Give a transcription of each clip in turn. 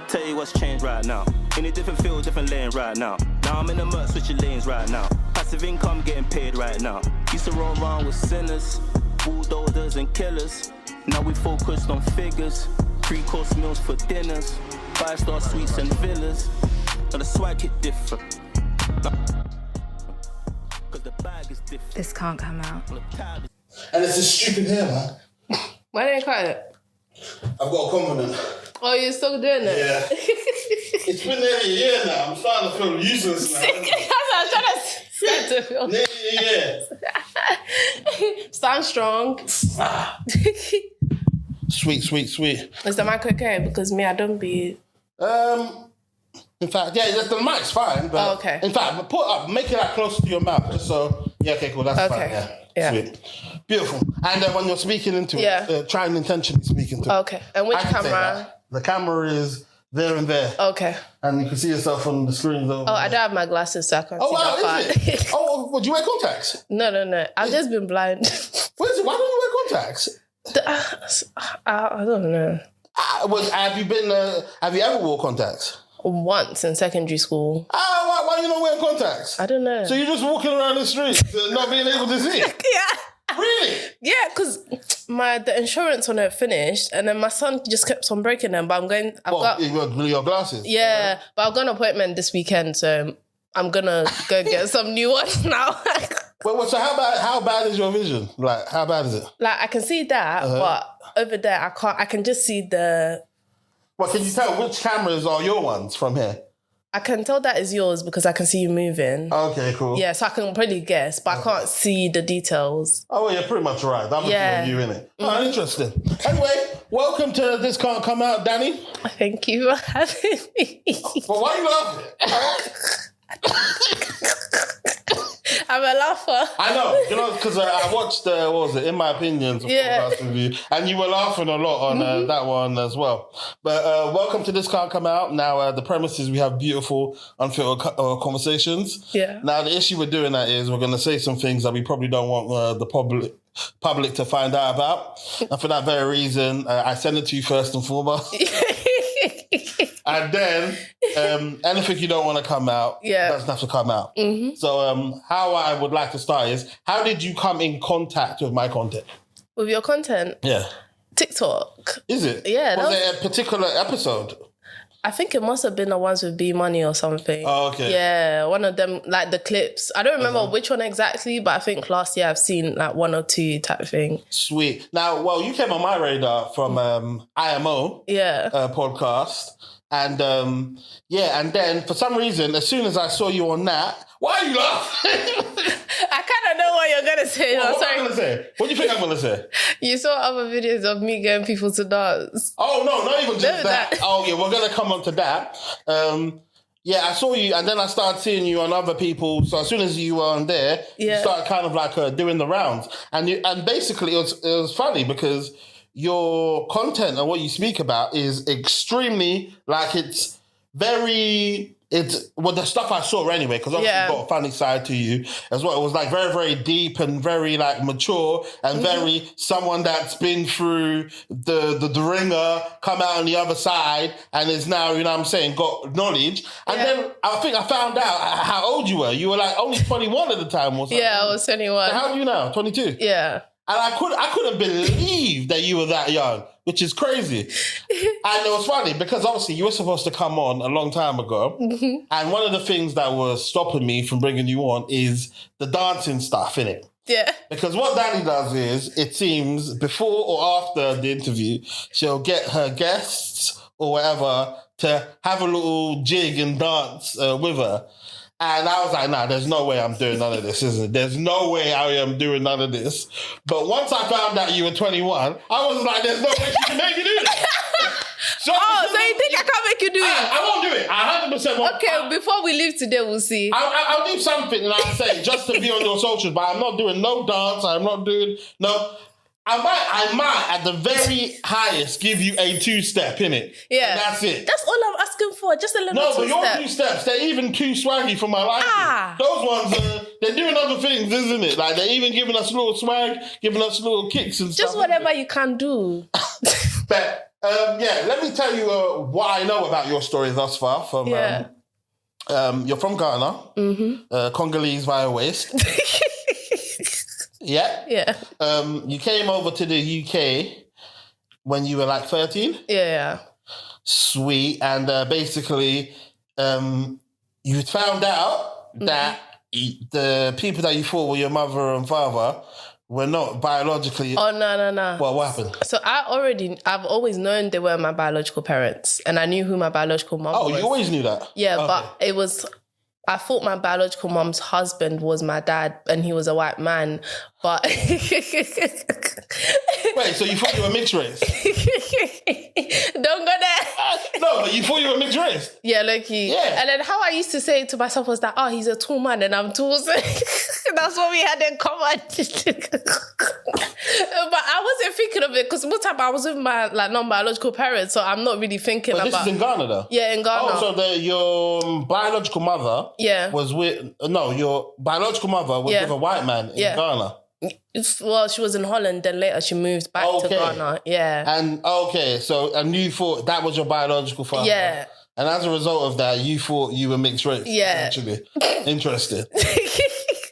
Tell you what's changed right now. In a different field, different lane right now. Now I'm in the murk, switching lanes right now. Passive income getting paid right now. Used to roll around with sinners, bulldozers and killers. Now we focused on figures. 3-course meals for dinners. 5-star suites and villas. Now the swag hit different. Cause the bag is different. This can't come out. And it's this stupid hair, man. Why didn't you cut it? I've got a confident. Oh, you're still doing it? Yeah. It's been nearly a year now. I'm starting to feel useless now. That's what I was trying to say to feel. Nearly a year. Stand strong. Sweet. Is the mic okay? Because me, I don't be... In fact, yeah, the mic's fine. But okay. In fact, make it like close to your mouth, just so. Yeah, okay, cool. That's fine. Yeah. Sweet. Beautiful. And when you're speaking into it, try and intentionally speak into it. Okay. And which camera? The camera is there and there. Okay. And you can see yourself on the screen though. Oh, I don't have my glasses, so I can't see that part. Is it? Oh, do you wear contacts? No. I've just been blind. Why don't you wear contacts? I don't know. Have you ever wore contacts? Once in secondary school. Why are you not wearing contacts? I don't know. So you're just walking around the street not being able to see? Yeah. Really? Yeah, because the insurance on it finished, and then my son just kept on breaking them. But your glasses? Yeah, but I've got an appointment this weekend, so I'm gonna go get some new ones now. So how bad is your vision? Like, how bad is it? Like, I can see that, but over there I can't. I can just see the... Well, can you tell which cameras are your ones from here? I can tell that is yours because I can see you moving. Okay, cool. Yeah, so I can probably guess, but I can't see the details. Oh, well, you're pretty much right. That was you, innit? Mm-hmm. Oh, interesting. Anyway, welcome to This Can't Come Out, Danie. Thank you for having me. But why are you laughing? I'm a laugher. I know, because I watched, In My Opinions, podcast with you, and you were laughing a lot on that one as well. But welcome to This Can't Come Out. Now, the premise is we have beautiful, unfiltered conversations. Yeah. Now, the issue with doing that is we're going to say some things that we probably don't want the public to find out about. And for that very reason, I send it to you first and foremost. And then anything you don't want to come out doesn't have to come out. Mm-hmm. So how I would like to start is, how did you come in contact with my content? With your content? Yeah. TikTok. Is it? Yeah. Was there a particular episode? I think it must have been the ones with B Money or something. Oh, okay. Yeah, one of them, like the clips. I don't remember which one exactly, but I think last year I've seen like 1 or 2 type of thing. Sweet. Now, you came on my radar from IMO podcast. And and then for some reason, as soon as I saw you on that, why are you laughing? I kind of know what you're going to say. What am I going to say? What do you think I'm going to say? You saw other videos of me getting people to dance. Oh, no, not even just that. Oh, yeah, we're going to come on to that. I saw you, and then I started seeing you on other people. So as soon as you were on there, you started kind of like doing the rounds. And basically, it was funny because your content and what you speak about is extremely, like, it's the stuff I saw anyway, because obviously you've got a funny side to you as well. It was like very, very deep and very like mature and very someone that's been through the ringer, come out on the other side and is now, you know what I'm saying, got knowledge. And then I think I found out how old you were. You were like only 21 at the time or something. Yeah, I was 21. So how old are you now? 22? Yeah. And I couldn't believe that you were that young, which is crazy. And it was funny because obviously you were supposed to come on a long time ago. Mm-hmm. And one of the things that was stopping me from bringing you on is the dancing stuff, innit? Yeah. Because what Danie does is, it seems, before or after the interview, she'll get her guests or whatever to have a little jig and dance with her. And I was like, nah, there's no way I'm doing none of this, isn't it? There's no way I am doing none of this. But once I found out you were 21, I was like, there's no way she can make you do this. So you think I can't make you do it? I won't do it. I 100% won't. Okay, before we leave today, we'll see. I'll do something, and I'll say, just to be on your socials, but I'm not doing no dance. I'm not doing no... I might, at the very highest, give you a 2-step, innit? Yeah. And that's it. That's all I'm asking for, just a little 2-step. No, but your 2 steps, they're even too swaggy for my life. Those ones, they're doing other things, isn't it? Like, they're even giving us little swag, giving us little kicks and stuff. Just whatever you can do. But Let me tell you what I know about your story thus far. You're from Ghana, Congolese via waist. Yeah. You came over to the UK when you were like 13. Yeah. Sweet. And basically, you found out that the people that you thought were your mother and father were not biologically... Oh, no. What happened? So I've always known they were my biological parents, and I knew who my biological mom was. Oh, you always knew that? Yeah, okay. But it was... I thought my biological mom's husband was my dad, and he was a white man, but... Wait, so you thought you were mixed race? Don't go there. No, but you thought you were mixed race? Yeah, Loki. Yeah. And then how I used to say to myself was that, oh, he's a tall man and I'm tall. So that's what we had in common. But I wasn't thinking of it because most time I was with my non-biological parents, so I'm not really thinking about... But this is in Ghana though? Yeah, in Ghana. Oh, so your biological mother was with... No, your biological mother was with a white man in Ghana. Well, she was in Holland, then later she moved back to Ghana. Yeah. And you thought that was your biological father? Yeah. And as a result of that, you thought you were mixed race? Yeah. Actually. Interesting.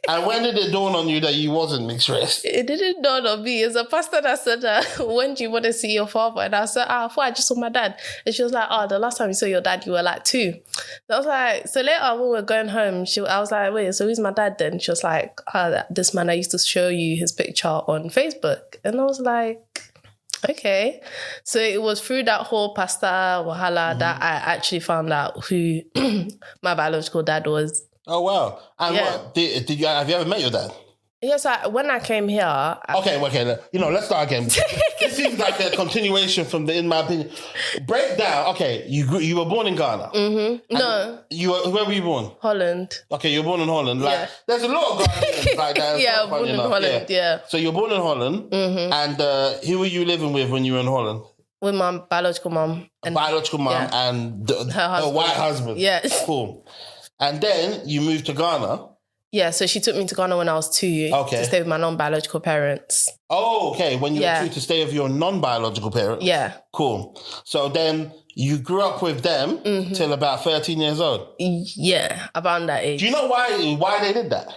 And when did it dawn on you that you wasn't mixed race? It didn't dawn on me. It's a pastor that said, when do you want to see your father? And I said, I thought I just saw my dad. And she was like, the last time you saw your dad, you were like 2. So I was like, so later when we were going home, I was like, wait, so who's my dad then? She was like, this man I used to show you his picture on Facebook. And I was like, okay. So it was through that whole pastor wahala that I actually found out who my biological dad was. Oh, wow. And what? Have you ever met your dad? Yes, when I came here... Okay. Let's start again. This seems like a continuation from in my opinion. Break down. Okay, you were born in Ghana. Mm-hmm. No. Where were you born? Holland. Okay, you were born in Holland. There's a lot of Ghanaians like that. Yeah, born in Holland, yeah. So you were born in Holland, and who were you living with when you were in Holland? With my biological mom. And her white husband. Yes. Cool. And then you moved to Ghana. Yeah, so she took me to Ghana when I was 2 to stay with my non-biological parents. Oh, okay. When you were 2 to stay with your non-biological parents? Yeah. Cool. So then you grew up with them till about 13 years old? Yeah, around that age. Do you know why they did that?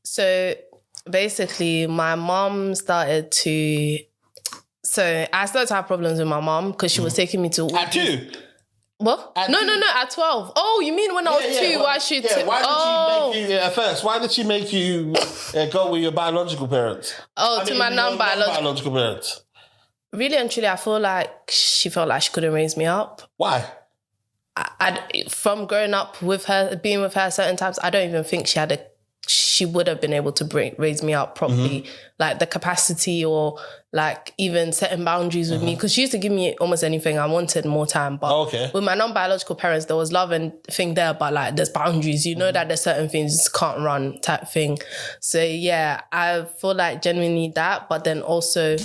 So basically, my mom started to... So I started to have problems with my mom because she was taking me to... At 2? What? No, at 12. Oh, you mean when I was 2? Why she took... Why did she make you... At first, why did she make you go with your biological parents? My non-biological parents. Really and truly, I feel like she felt like she couldn't raise me up. Why? From growing up with her, being with her certain times, I don't even think she would have been able to raise me up properly, like the capacity or like even setting boundaries with me, because she used to give me almost anything I wanted more time. But with my non-biological parents, there was love and thing there, but like there's boundaries, you know, that there's certain things you just can't run type thing. So yeah, I feel like genuinely that, but then also,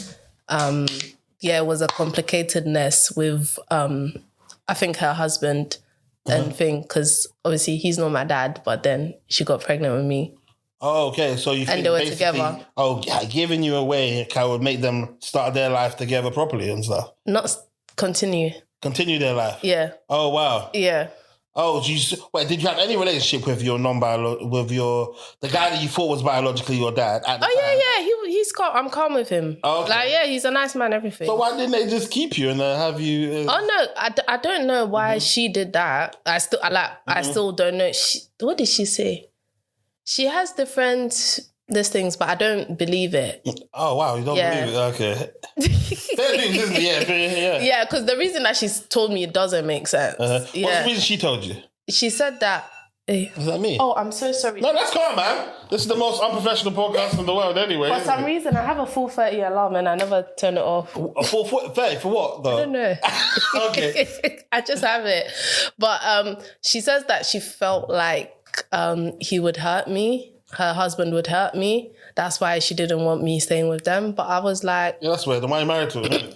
it was a complicatedness with, I think her husband and thing, because obviously he's not my dad, but then she got pregnant with me. Oh, okay. So you think they were together. Oh, yeah, giving you away would make them start their life together properly and stuff. Not continue. Continue their life. Yeah. Oh wow. Yeah. Oh, did you have any relationship with your the guy that you thought was biologically your dad at the time? Yeah. He's calm. I'm calm with him. Okay. Like, he's a nice man, everything. So why didn't they just keep you and have you... Oh, no, I don't know why she did that. I still don't know. What did she say? She has different... these things, but I don't believe it. Oh, wow. You don't believe it? Okay. Yeah, because the reason that she's told me it doesn't make sense. What's the reason she told you? She said that... Is that me? Oh, I'm so sorry. No, that's calm, man. This is the most unprofessional podcast in the world anyway. For some reason, I have a 4:30 alarm and I never turn it off. A 4:30 for what, though? I don't know. Okay. I just have it. But she says that she felt like he would hurt me. Her husband would hurt me. That's why she didn't want me staying with them. But I was like... Yeah, that's weird. Why are you married to him?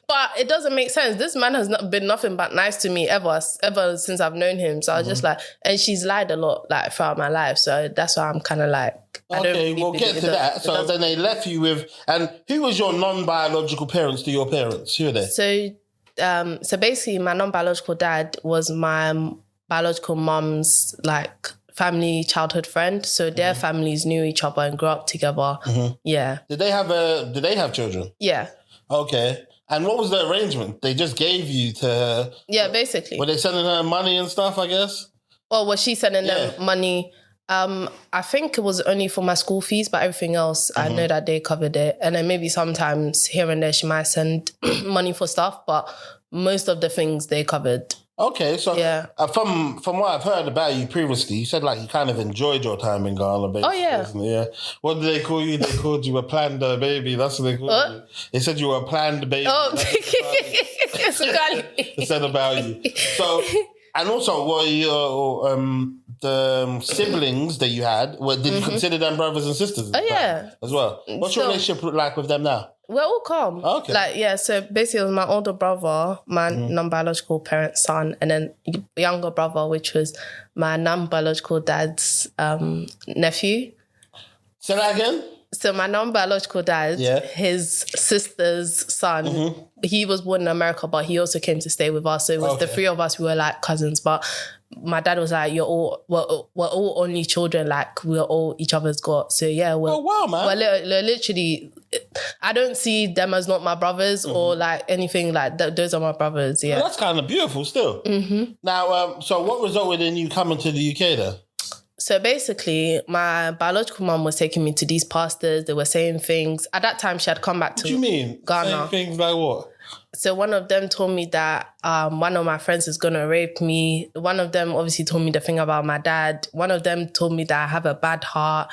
But but it doesn't make sense. This man has not been nothing but nice to me ever since I've known him. So I was just like, and she's lied a lot like throughout my life. So that's why I'm kind of like, Okay, we'll get to that. So then they left you with, and who was your non-biological parents to your parents? Who are they? So basically, my non-biological dad was my biological mom's like family childhood friend. So their families knew each other and grew up together. Yeah. Did they have children? Yeah. Okay. And what was the arrangement? They just gave you to her? Yeah, basically. Were they sending her money and stuff, I guess? Or was she sending them money? I think it was only for my school fees, but everything else, I know that they covered it. And then maybe sometimes here and there she might send money for stuff, but most of the things they covered. Okay, so from what I've heard about you previously, you said like you kind of enjoyed your time in Ghana, basically. Oh, yeah. Yeah. What did they call you? They called you a planned baby. That's what they called you. They said you were a planned baby. Oh, They said about you. So, and also, what your the siblings that you had? Did you consider them brothers and sisters? Oh, yeah. As well. What's your relationship like with them now? We're all calm. Okay. Like, yeah, so basically it was my older brother, my non-biological parent's son, and then younger brother, which was my non-biological dad's nephew. Say that again? So my non-biological dad, his sister's son, he was born in America, but he also came to stay with us. So it was the three of us, we were like cousins, but my dad was like, we're all only children, like we're all each other's got. So yeah, oh wow, man. We're literally, I don't see them as not my brothers or like anything like that. Those are my brothers. Yeah, well, that's kind of beautiful still. Now, so what resulted in you coming to the UK then? So basically, my biological mom was taking me to these pastors. They were saying things. At that time, she had come back to Ghana. What do you mean? Saying things like what? So one of them told me that one of my friends is going to rape me. One of them obviously told me the thing about my dad. One of them told me that I have a bad heart.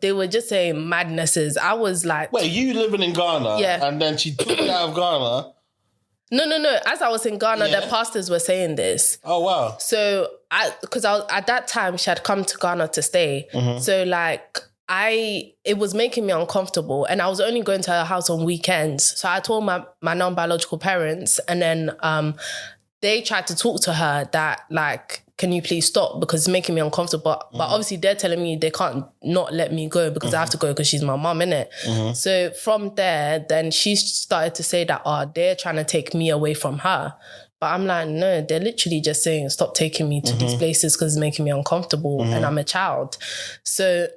They were just saying madnesses. I was like... Wait, you living in Ghana? Yeah. And then she took you out of Ghana? No. As I was in Ghana, the pastors were saying this. Oh, wow. So, because at that time, she had come to Ghana to stay. So, like... it was making me uncomfortable, and I was only going to her house on weekends. So I told my non-biological parents, and then they tried to talk to her that like, can you please stop because it's making me uncomfortable. But obviously they're telling me they can't not let me go because I have to go because she's my mum, innit? So from there, then she started to say that, they're trying to take me away from her. But I'm like, no, they're literally just saying, stop taking me to these places because it's making me uncomfortable and I'm a child. So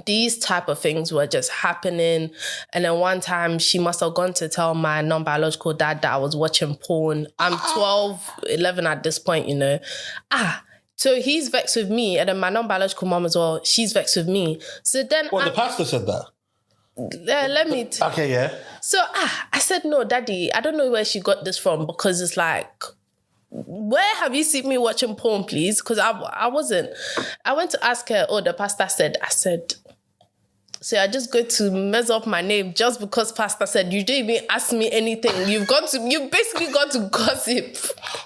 these type of things were just happening. And then one time she must have gone to tell my non-biological dad that I was watching porn. I'm 12, 11 at this point, you know. So he's vexed with me. And then my non-biological mom as well, she's vexed with me. So then... Well, the pastor said that? Let me... Okay, yeah. So I said, no, Daddy, I don't know where she got this from because it's like, where have you seen me watching porn, please? Because I wasn't. I went to ask her, the pastor said, so I just go to mess up my name just because pastor said, you didn't even ask me anything. You basically got to gossip.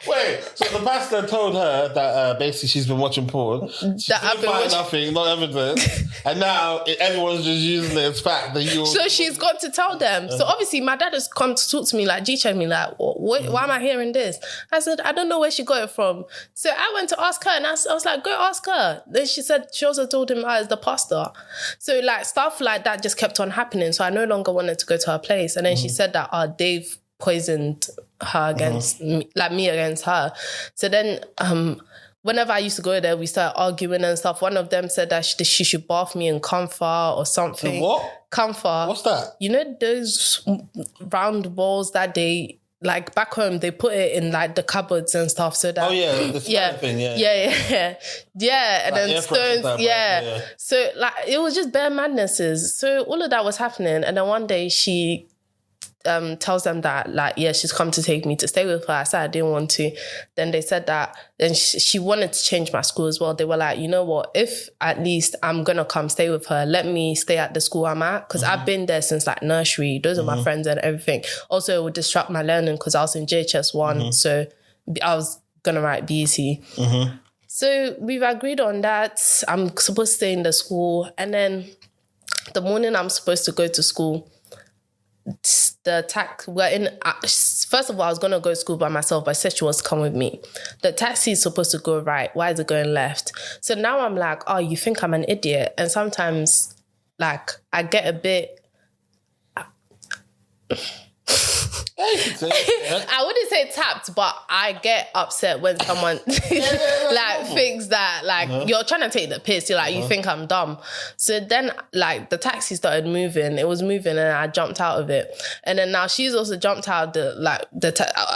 Wait, so the pastor told her that basically she's been watching porn. She didn't find nothing, not evidence. And now everyone's just using it as fact that you... So she's got to tell them. So obviously my dad has come to talk to me, like G-check me, like, why am I hearing this? I said, I don't know where she got it from. So I went to ask her and I was like, go ask her. Then she said, she also told him, it's the pastor. So like stuff like that just kept on happening. So I no longer wanted to go to her place. And then she said that Dave poisoned her against me, like me against her. So then whenever I used to go there, we started arguing and stuff. One of them said that she should bath me in camphor or something. What? Camphor. What's that? You know those round balls that they... Like back home, they put it in like the cupboards and stuff. So that the thing, and like then stones, So like it was just bare madnesses. So all of that was happening, and then one day she tells them that she's come to take me to stay with her. I said I didn't want to. Then they said that then she wanted to change my school as well. They were like, you know what, if at least I'm gonna come stay with her, let me stay at the school I'm at, because I've been there since like nursery. Those are my friends and everything. Also it would disrupt my learning because I was in JHS 1, so I was gonna write BEC. So we've agreed on that. I'm supposed to stay in the school, and then the morning I'm supposed to go to school, we're in, first of all, I was going to go to school by myself, but I said she wants to come with me. The taxi is supposed to go right. Why is it going left? So now I'm like, oh, you think I'm an idiot? And sometimes, like, I get a bit... I wouldn't say tapped, but I get upset when someone thinks that you're trying to take the piss. You're like, you think I'm dumb. So then like the taxi started moving. It was moving and I jumped out of it. And then now she's also jumped out of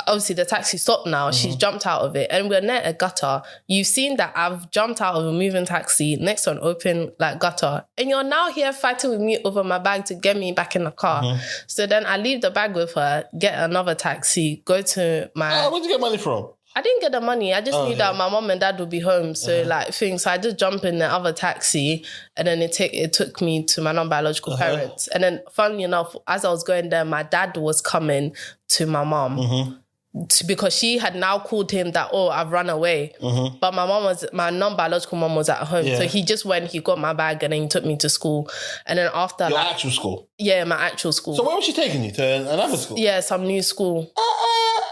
obviously the taxi stopped now. She's jumped out of it and we're near a gutter. You've seen that I've jumped out of a moving taxi next to an open gutter. And you're now here fighting with me over my bag to get me back in the car. So then I leave the bag with her, get another taxi, go to my... Where'd you get money from? I didn't get the money. I just knew that my mom and dad would be home. So so I just jumped in the other taxi and then it took me to my non-biological parents. And then funnily enough, as I was going there, my dad was coming to my mom. Because she had now called him that, oh, I've run away. But my non-biological mom was at home. So he just went, he got my bag and then he took me to school. And then after Your actual school? Yeah, my actual school. So where was she taking you? To another school? Yeah, some new school.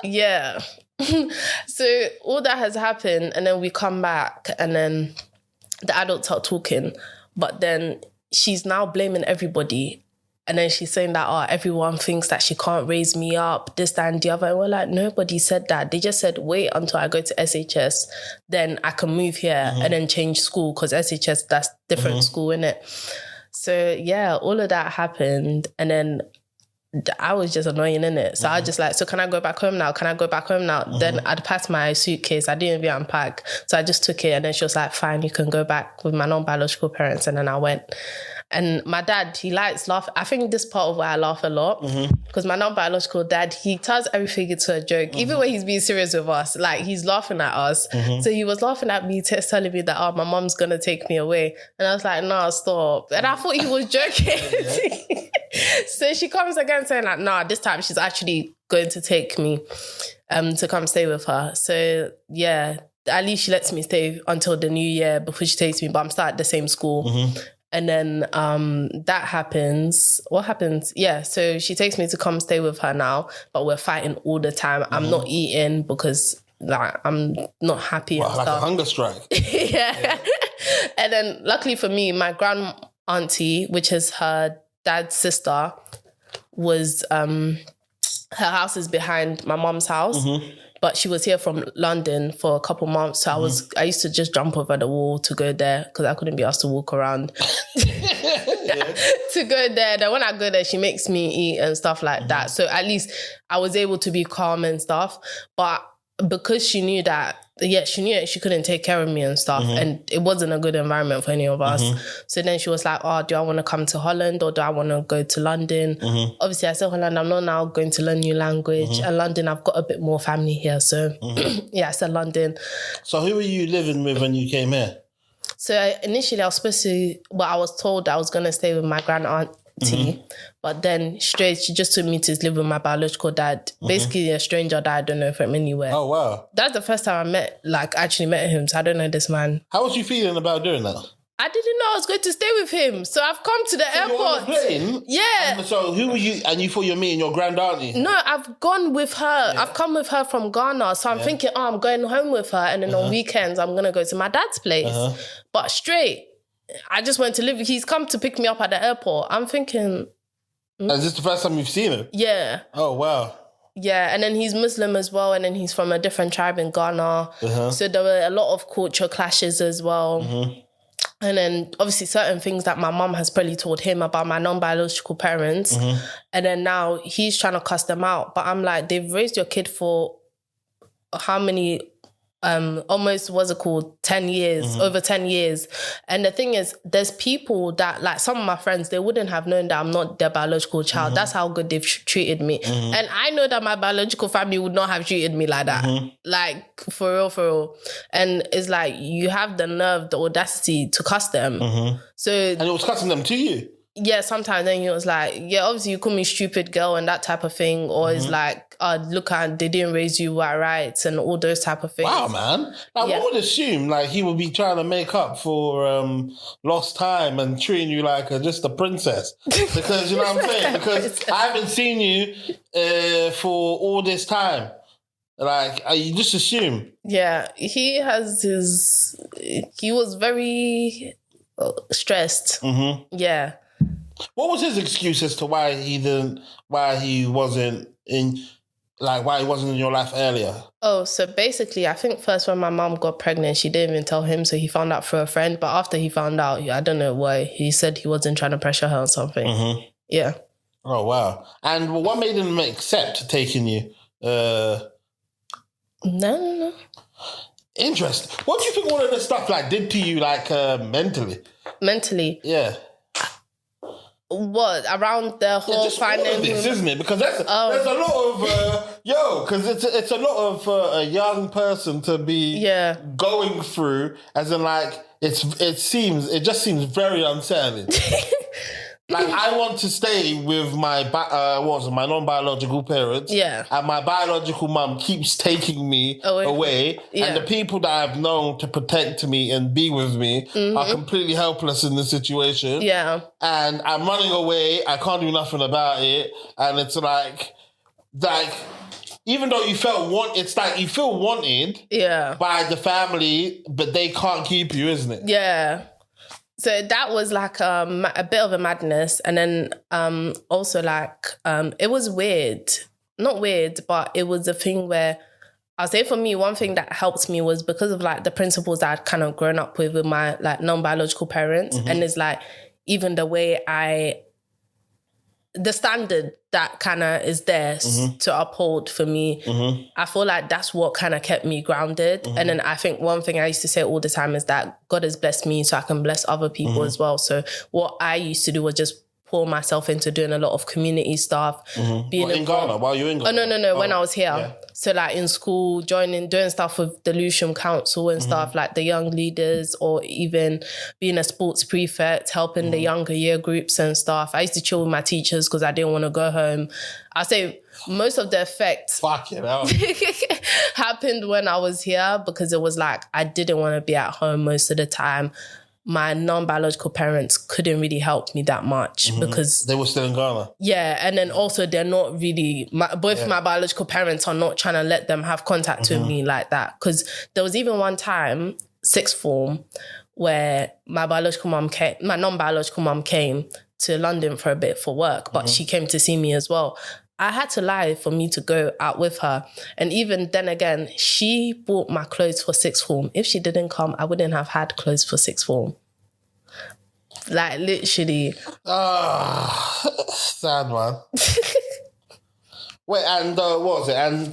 Yeah. So all that has happened and then we come back and then the adults are talking. But then she's now blaming everybody. And then she's saying that, everyone thinks that she can't raise me up, this, that, and the other. And we're like, nobody said that. They just said, wait until I go to SHS, then I can move here and then change school because SHS, that's different school, innit? So, yeah, all of that happened. And then I was just annoying, innit? So I was just like, so can I go back home now? Can I go back home now? Then I'd packed my suitcase. I didn't even unpack. So I just took it. And then she was like, fine, you can go back with my non-biological parents. And then I went. And my dad, he likes laugh. I think this part of why I laugh a lot because my non-biological dad, he turns everything into a joke. Even when he's being serious with us, like he's laughing at us. So he was laughing at me, telling me that, my mom's going to take me away. And I was like, no, stop. And I thought he was joking. So she comes again saying like, nah, this time she's actually going to take me to come stay with her. So yeah, at least she lets me stay until the new year before she takes me, but I'm still at the same school. And then that happens. What happens? Yeah, so she takes me to come stay with her now, but we're fighting all the time. I'm not eating because I'm not happy and like stuff. a hunger strike. yeah. And then luckily for me, my grand auntie, which is her dad's sister, was her house is behind my mom's house. But she was here from London for a couple months. So I used to just jump over the wall to go there because I couldn't be asked to walk around. To go there. Then when I go there, she makes me eat and stuff like that. So at least I was able to be calm and stuff. But because she knew that, she knew that she couldn't take care of me and stuff. And it wasn't a good environment for any of us. So then she was like, do I want to come to Holland or do I want to go to London? Obviously, I said Holland, I'm not now going to learn new language. And London, I've got a bit more family here. So I said London. So who were you living with when you came here? So initially I was told I was going to stay with my grand auntie, but then straight she just took me to live with my biological dad. Basically a stranger that I don't know from anywhere. Oh wow. That's the first time I actually met him, so I don't know this man. How was you feeling about doing that? I didn't know I was going to stay with him. So I've come to the airport. You're on the plane? Yeah. And so who were you? And you thought you're meeting your grand auntie? No, I've gone with her. Yeah. I've come with her from Ghana. So I'm thinking, I'm going home with her. And then on weekends, I'm going to go to my dad's place. But straight, I just went to live. He's come to pick me up at the airport. I'm thinking... Is this the first time you've seen him? Yeah. Oh, wow. Yeah, and then he's Muslim as well, and then he's from a different tribe in Ghana. So there were a lot of culture clashes as well. And then obviously certain things that my mum has probably told him about my non-biological parents. And then now he's trying to cuss them out. But I'm like, they've raised your kid for how many... almost 10 years, over 10 years. And the thing is, there's people that, like some of my friends, they wouldn't have known that I'm not their biological child. That's how good they've treated me. And I know that my biological family would not have treated me like that. Like, for real. And it's like, you have the nerve, the audacity to cuss them. And it was cussing them to you? yeah, sometimes then he was like, yeah, obviously you call me stupid girl and that type of thing, or it's like, look, they didn't raise you right, and all those type of things. Wow, man. Like, one would assume like he would be trying to make up for lost time and treating you like just a princess. Because, you know what I'm saying? Because I haven't seen you for all this time. Like, you just assume. Yeah, he was very stressed. Yeah. What was his excuse as to why he wasn't in your life earlier? Oh, so basically, I think first when my mom got pregnant, she didn't even tell him, so he found out through a friend. But after he found out, I don't know why, he said he wasn't trying to pressure her or something. Yeah. Oh, wow. And what made him accept taking you? No. Interesting. What do you think all of this stuff like did to you, like mentally? Mentally? Yeah. What, around the whole just all of this, isn't it? Because there's a lot of because it's a lot of a young person to be going through, as in like it just seems very unsettling. Like, I want to stay with my my non-biological parents. Yeah. And my biological mum keeps taking me away. Yeah. And the people that I've known to protect me and be with me are completely helpless in this situation. Yeah. And I'm running away. I can't do nothing about it. And it's like even though you it's like you feel wanted by the family, but they can't keep you, isn't it? Yeah. So that was like a bit of a madness. And then also like, it was weird. Not weird, but it was a thing where I'll say for me, one thing that helped me was because of like the principles that I'd kind of grown up with my like non-biological parents. And it's like, even the way the standard that kind of is there to uphold for me, I feel like that's what kind of kept me grounded. And then I think one thing I used to say all the time is that God has blessed me so I can bless other people as well. So what I used to do was just pour myself into doing a lot of community stuff. Being in Ghana? While you were in Ghana? Oh, no. When I was here. Yeah. So like in school, doing stuff with the Lucian Council and stuff, like the young leaders, or even being a sports prefect, helping the younger year groups and stuff. I used to chill with my teachers because I didn't want to go home. I say most of the effects happened when I was here, because it was like I didn't want to be at home most of the time. My non-biological parents couldn't really help me that much because they were still in Ghana. Yeah, and then also they're not really, both my biological parents are not trying to let them have contact with me like that. Because there was even one time, sixth form, where my non-biological mum came to London for a bit for work, but she came to see me as well. I had to lie for me to go out with her. And even then again, she bought my clothes for sixth form. If she didn't come, I wouldn't have had clothes for sixth form. Like, literally. Sad, man. Wait, and what was it? And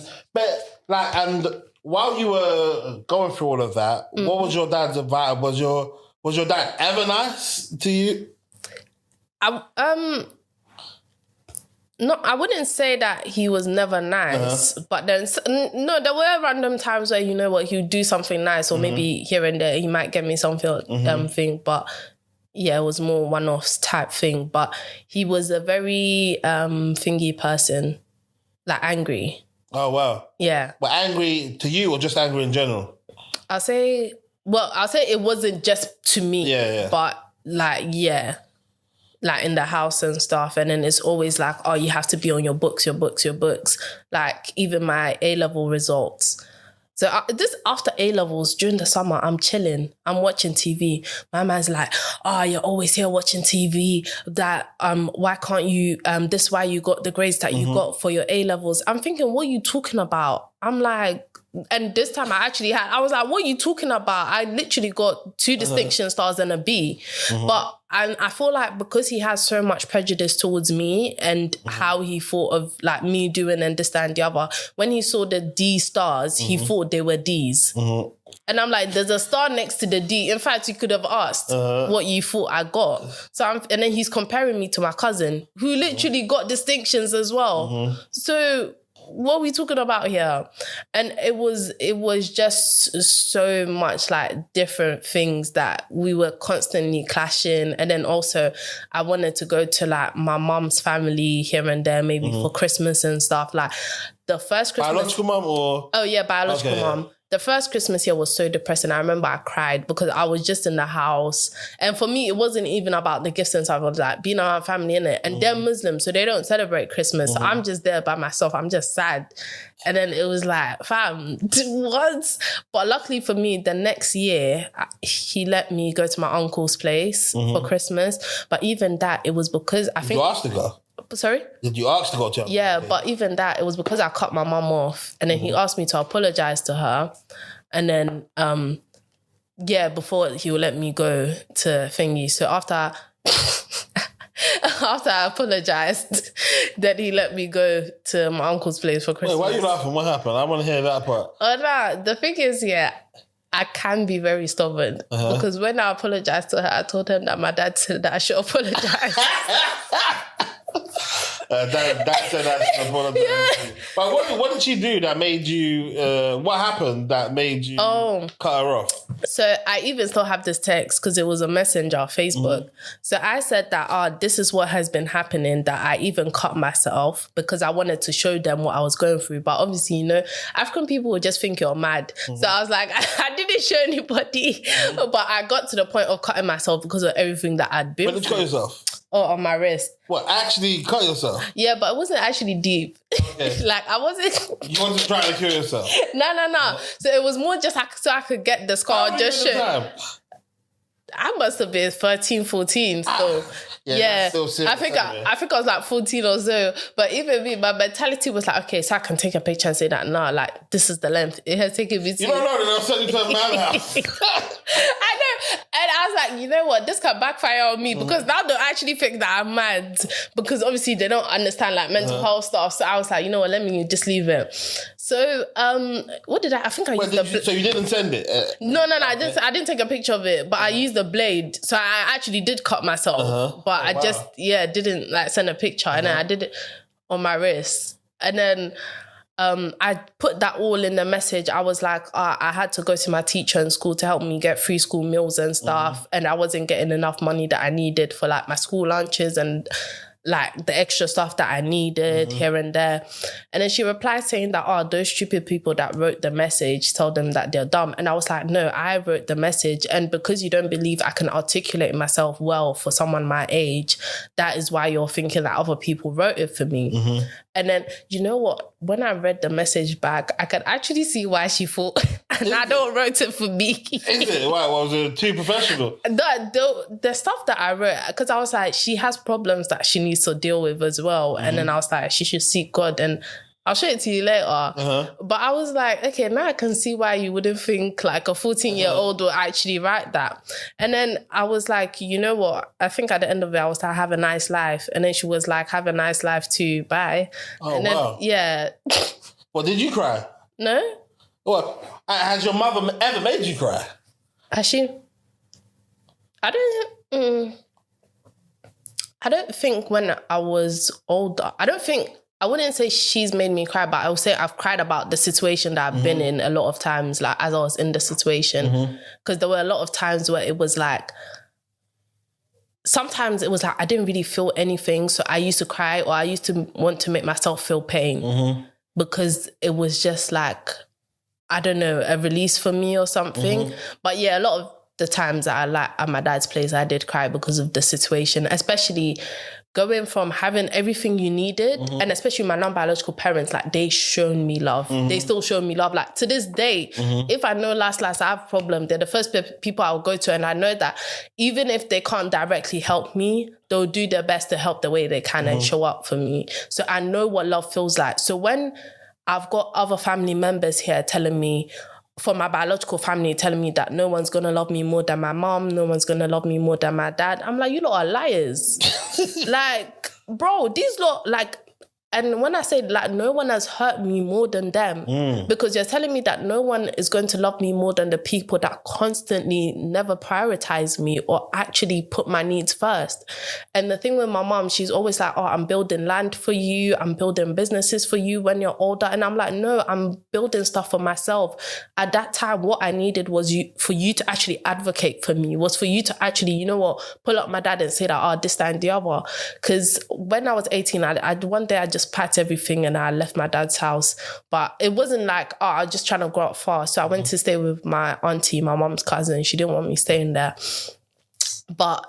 while you were going through all of that, what was your dad's advice? Was your dad ever nice to you? No, I wouldn't say that he was never nice, but then, no, there were random times where, you know what, he would do something nice, or maybe here and there he might get me something thing, but yeah, it was more one-offs type thing. But he was a very thingy person, like angry. Oh, wow. Yeah. But angry to you or just angry in general? I'll say it wasn't just to me, but like, yeah. Like in the house and stuff. And then it's always like, oh, you have to be on your books. Like even my A-level results. So this after A-levels, during the summer, I'm chilling. I'm watching TV. My man's like, oh, you're always here watching TV. That, why can't you, this why you got the grades that you got for your A-levels. I'm thinking, what are you talking about? I'm like, and this time I was like, what are you talking about? I literally got 2 distinction stars and a B. But I feel like because he has so much prejudice towards me and how he thought of like me doing and this, that, and the other, when he saw the D stars, he thought they were Ds. And I'm like, there's a star next to the D. In fact, you could have asked what you thought I got. And then he's comparing me to my cousin who literally got distinctions as well. So what are we talking about here? And it was just so much like different things that we were constantly clashing. And then also I wanted to go to like my mom's family here and there, maybe for Christmas and stuff. Like the first Christmas. Biological mum or? Oh yeah, biological mum. The first Christmas here was so depressing. I remember I cried because I was just in the house. And for me, it wasn't even about the gifts and stuff. I was like being around family, innit? And they're Muslim, so they don't celebrate Christmas. So I'm just there by myself. I'm just sad. And then it was like, fam, what? But luckily for me, the next year, he let me go to my uncle's place for Christmas. But even that, it was because I think... You asked to go? Sorry? Did you ask to go to her? Yeah, but even that, it was because I cut my mum off. And then he asked me to apologise to her. And then, before he would let me go to thingy. So after I apologised, then he let me go to my uncle's place for Christmas. Wait, why are you laughing? What happened? I want to hear that part. Oh, no, the thing is, I can be very stubborn. Because when I apologised to her, I told him that my dad said that I should apologise. That said that's an apology. Yeah. But what did she do that made you, what happened that made you cut her off? So I even still have this text because it was a messenger, Facebook. So I said that, this is what has been happening, that I even cut myself because I wanted to show them what I was going through. But obviously, African people would just think you're mad. So I was like, I didn't show anybody. But I got to the point of cutting myself because of everything that I'd been through. When did you cut yourself? Oh, on my wrist. What, actually cut yourself? Yeah, but it wasn't actually deep. Okay. Like, I wasn't... You wanted to try to kill yourself? No. So it was more just so I could get the scar. Just show. I must have been 13, 14. So yeah. I think I was like 14 or so. But even me, my mentality was like, okay, so I can take a picture and say that, no, like, this is the length. It has taken me to... You don't know that I'm sending to a madhouse. I know. And I was like, you know what? This can backfire on me because now they actually think that I'm mad because obviously they don't understand like mental health stuff. So I was like, you know what? Let me just leave it. So what did I think I used So you didn't send it? No, I didn't take a picture of it, but I used the blade. So I actually did cut myself, but I just didn't like send a picture, and then I did it on my wrist, and then I put that all in the message. I was like, I had to go to my teacher in school to help me get free school meals and stuff, and I wasn't getting enough money that I needed for like my school lunches and like the extra stuff that I needed here and there. And then she replied saying that, those stupid people that wrote the message, tell them that they're dumb. And I was like, no, I wrote the message. And because you don't believe I can articulate myself well for someone my age, that is why you're thinking that other people wrote it for me. And then, you know what? When I read the message back, I could actually see why she thought I don't wrote it for me. Is it? Why? Was it too professional? The stuff that I wrote, because I was like, she has problems that she needs to deal with as well. And then I was like, she should seek God. And I'll show it to you later. But I was like, okay, now I can see why you wouldn't think like a 14-year-old would actually write that. And then I was like, you know what? I think at the end of it, I was like, have a nice life. And then she was like, have a nice life too. Bye. Oh, and then, wow. Yeah. Well, did you cry? No. What? Has your mother ever made you cry? Has she? I don't think when I was older, I wouldn't say she's made me cry, but I would say I've cried about the situation that I've been in a lot of times, like as I was in the situation. Because there were a lot of times where it was like, sometimes it was like I didn't really feel anything. So I used to cry, or I used to want to make myself feel pain because it was just like, I don't know, a release for me or something. But yeah, a lot of the times that I like at my dad's place, I did cry because of the situation, especially going from having everything you needed, and especially my non-biological parents, like they shown me love. They still show me love. Like to this day, if I know last I have a problem, they're the first people I'll go to. And I know that even if they can't directly help me, they'll do their best to help the way they can and show up for me. So I know what love feels like. So when I've got other family members here telling me, for my biological family, telling me that no one's going to love me more than my mom, no one's going to love me more than my dad, I'm like, you lot are liars. Like, bro, these lot, like, And when I say like no one has hurt me more than them, because you're telling me that no one is going to love me more than the people that constantly never prioritize me or actually put my needs first. And the thing with my mom, she's always like, oh, I'm building land for you. I'm building businesses for you when you're older. And I'm like, no, I'm building stuff for myself. At that time, what I needed was for you to actually advocate for me, was for you to actually, you know what, pull up my dad and say that, oh, this, that, and the other. Because when I was 18, one day I just packed everything and I left my dad's house. But it wasn't like, oh, I was just trying to grow up fast. So I went to stay with my auntie, my mom's cousin. She didn't want me staying there. But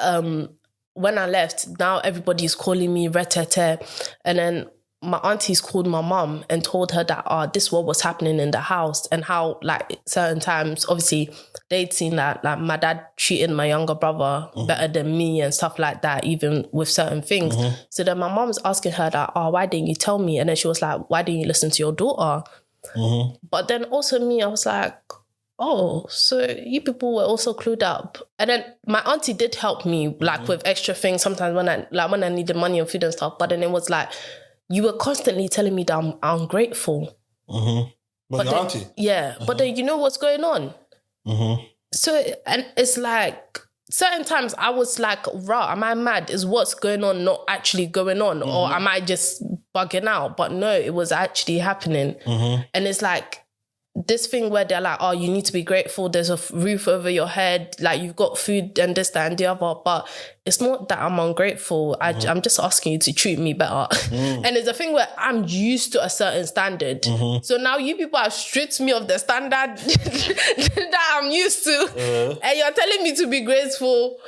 when I left, now everybody's calling me retete. And then my aunties called my mom and told her that, this is what was happening in the house, and how like certain times, obviously they'd seen that like my dad treated my younger brother better than me and stuff like that, even with certain things. So then my mom was asking her that, why didn't you tell me? And then she was like, why didn't you listen to your daughter? But then also me, I was like, oh, so you people were also clued up. And then my auntie did help me like with extra things sometimes when I needed money and food and stuff. But then it was like, you were constantly telling me that I'm ungrateful. But your auntie? Yeah. But then you know what's going on? So, and it's like, certain times I was like, rah, am I mad? Is what's going on not actually going on? Or am I just bugging out? But no, it was actually happening. And it's like, this thing where they're like, oh, you need to be grateful. There's a roof over your head. Like you've got food and this, that and the other. But it's not that I'm ungrateful. I'm just asking you to treat me better. And it's a thing where I'm used to a certain standard. So now you people have stripped me of the standard that I'm used to. And you're telling me to be grateful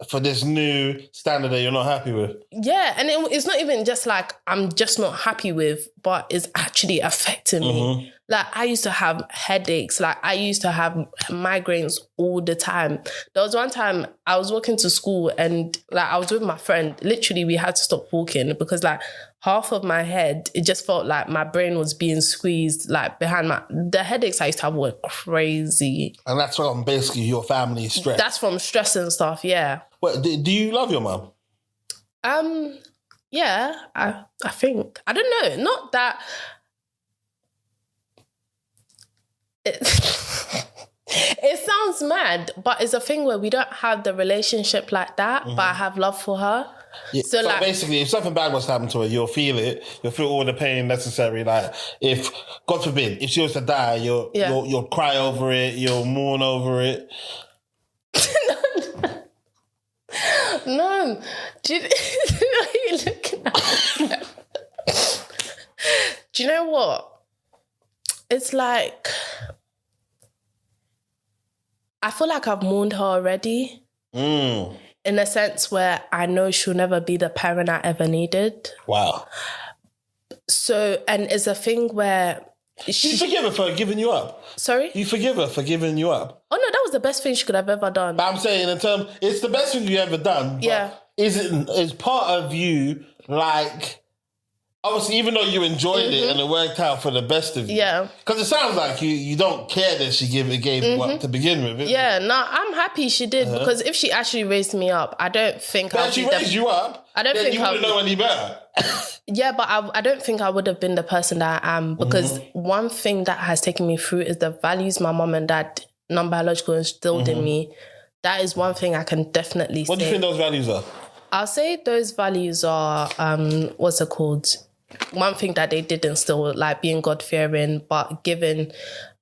for this new standard that you're not happy with. Yeah. And it's not even just like I'm just not happy with, but it's actually affecting me. Like I used to have headaches. Like I used to have migraines all the time. There was one time I was walking to school and like I was with my friend. Literally we had to stop walking because like half of my head, it just felt like my brain was being squeezed like behind the headaches I used to have were crazy. And that's from basically your family stress. That's from stress and stuff, yeah. Well, do you love your mum? Yeah, I think. I don't know. Not that... It sounds mad, but it's a thing where we don't have the relationship like that, but I have love for her. Yeah. So like, basically, if something bad was to happen to her, you'll feel it. You'll feel all the pain necessary. Like if, God forbid, if she was to die, you'll cry over it. You'll mourn over it. No. Do you looking at? Do you know what? It's like, I feel like I've mourned her already. In a sense where I know she'll never be the parent I ever needed. Wow. So, and it's a thing where... You forgive her for giving you up? Sorry? You forgive her for giving you up? Oh no, that was the best thing she could have ever done. But I'm saying in terms, it's the best thing you ever done. But yeah. Is part of you like... Obviously, even though you enjoyed it and it worked out for the best of you. Yeah. Because it sounds like you don't care that she gave you up to begin with. Yeah, no, I'm happy she did because if she actually raised me up, I don't think If she raised you up, I don't think you wouldn't know any better. Yeah, but I don't think I would have been the person that I am because one thing that has taken me through is the values my mom and dad, non-biological, instilled in me. That is one thing I can definitely say. What do you think those values are? I'll say those values are, what's it called? One thing that they did instill, like being God-fearing, but giving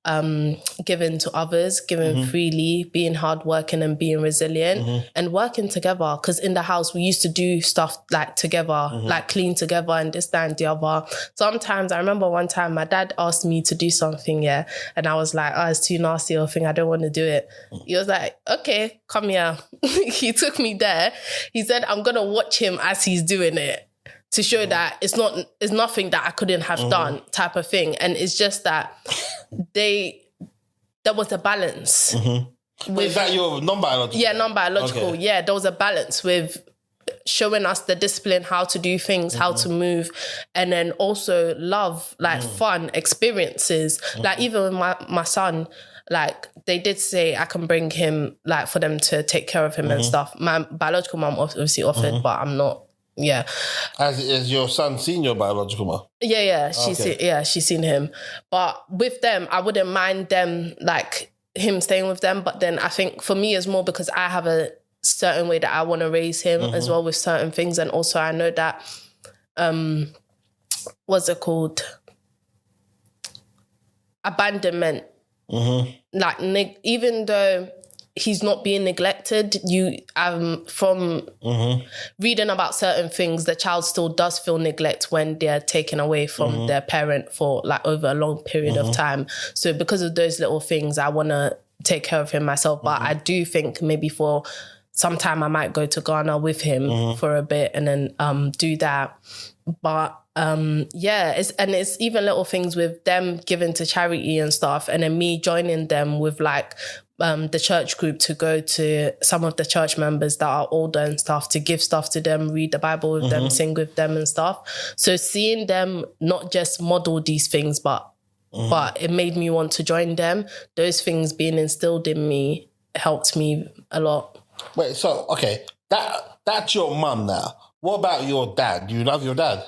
to others, giving freely, being hardworking and being resilient and working together. Because in the house, we used to do stuff like together, like clean together and this, that and the other. Sometimes I remember one time my dad asked me to do something, and I was like, it's too nasty or thing, I don't want to do it. He was like, okay, come here. He took me there. He said, I'm going to watch him as he's doing it, to show that it's nothing that I couldn't have done type of thing. And it's just that there was a balance. Is that your non-biological? Yeah, non-biological. Okay. Yeah, there was a balance with showing us the discipline, how to do things, how to move, and then also love, like fun, experiences. Like even with my son, like they did say I can bring him, like for them to take care of him and stuff. My biological mom obviously offered, but I'm not Yeah. Is your son seen your biological mum? Yeah. She's seen him. But with them, I wouldn't mind them, like, him staying with them. But then I think for me, it's more because I have a certain way that I want to raise him as well with certain things. And also I know that, what's it called? Abandonment. Like, even though he's not being neglected, from reading about certain things, the child still does feel neglect when they're taken away from their parent for like over a long period of time. So because of those little things, I want to take care of him myself. But I do think maybe for some time I might go to Ghana with him for a bit and then do that. But it's even little things with them giving to charity and stuff, and then me joining them with like the church group to go to some of the church members that are older and stuff, to give stuff to them, read the Bible with them, sing with them and stuff. So seeing them not just model these things, but it made me want to join them. Those things being instilled in me helped me a lot. Wait, so, okay, that's your mum now. What about your dad? Do you love your dad?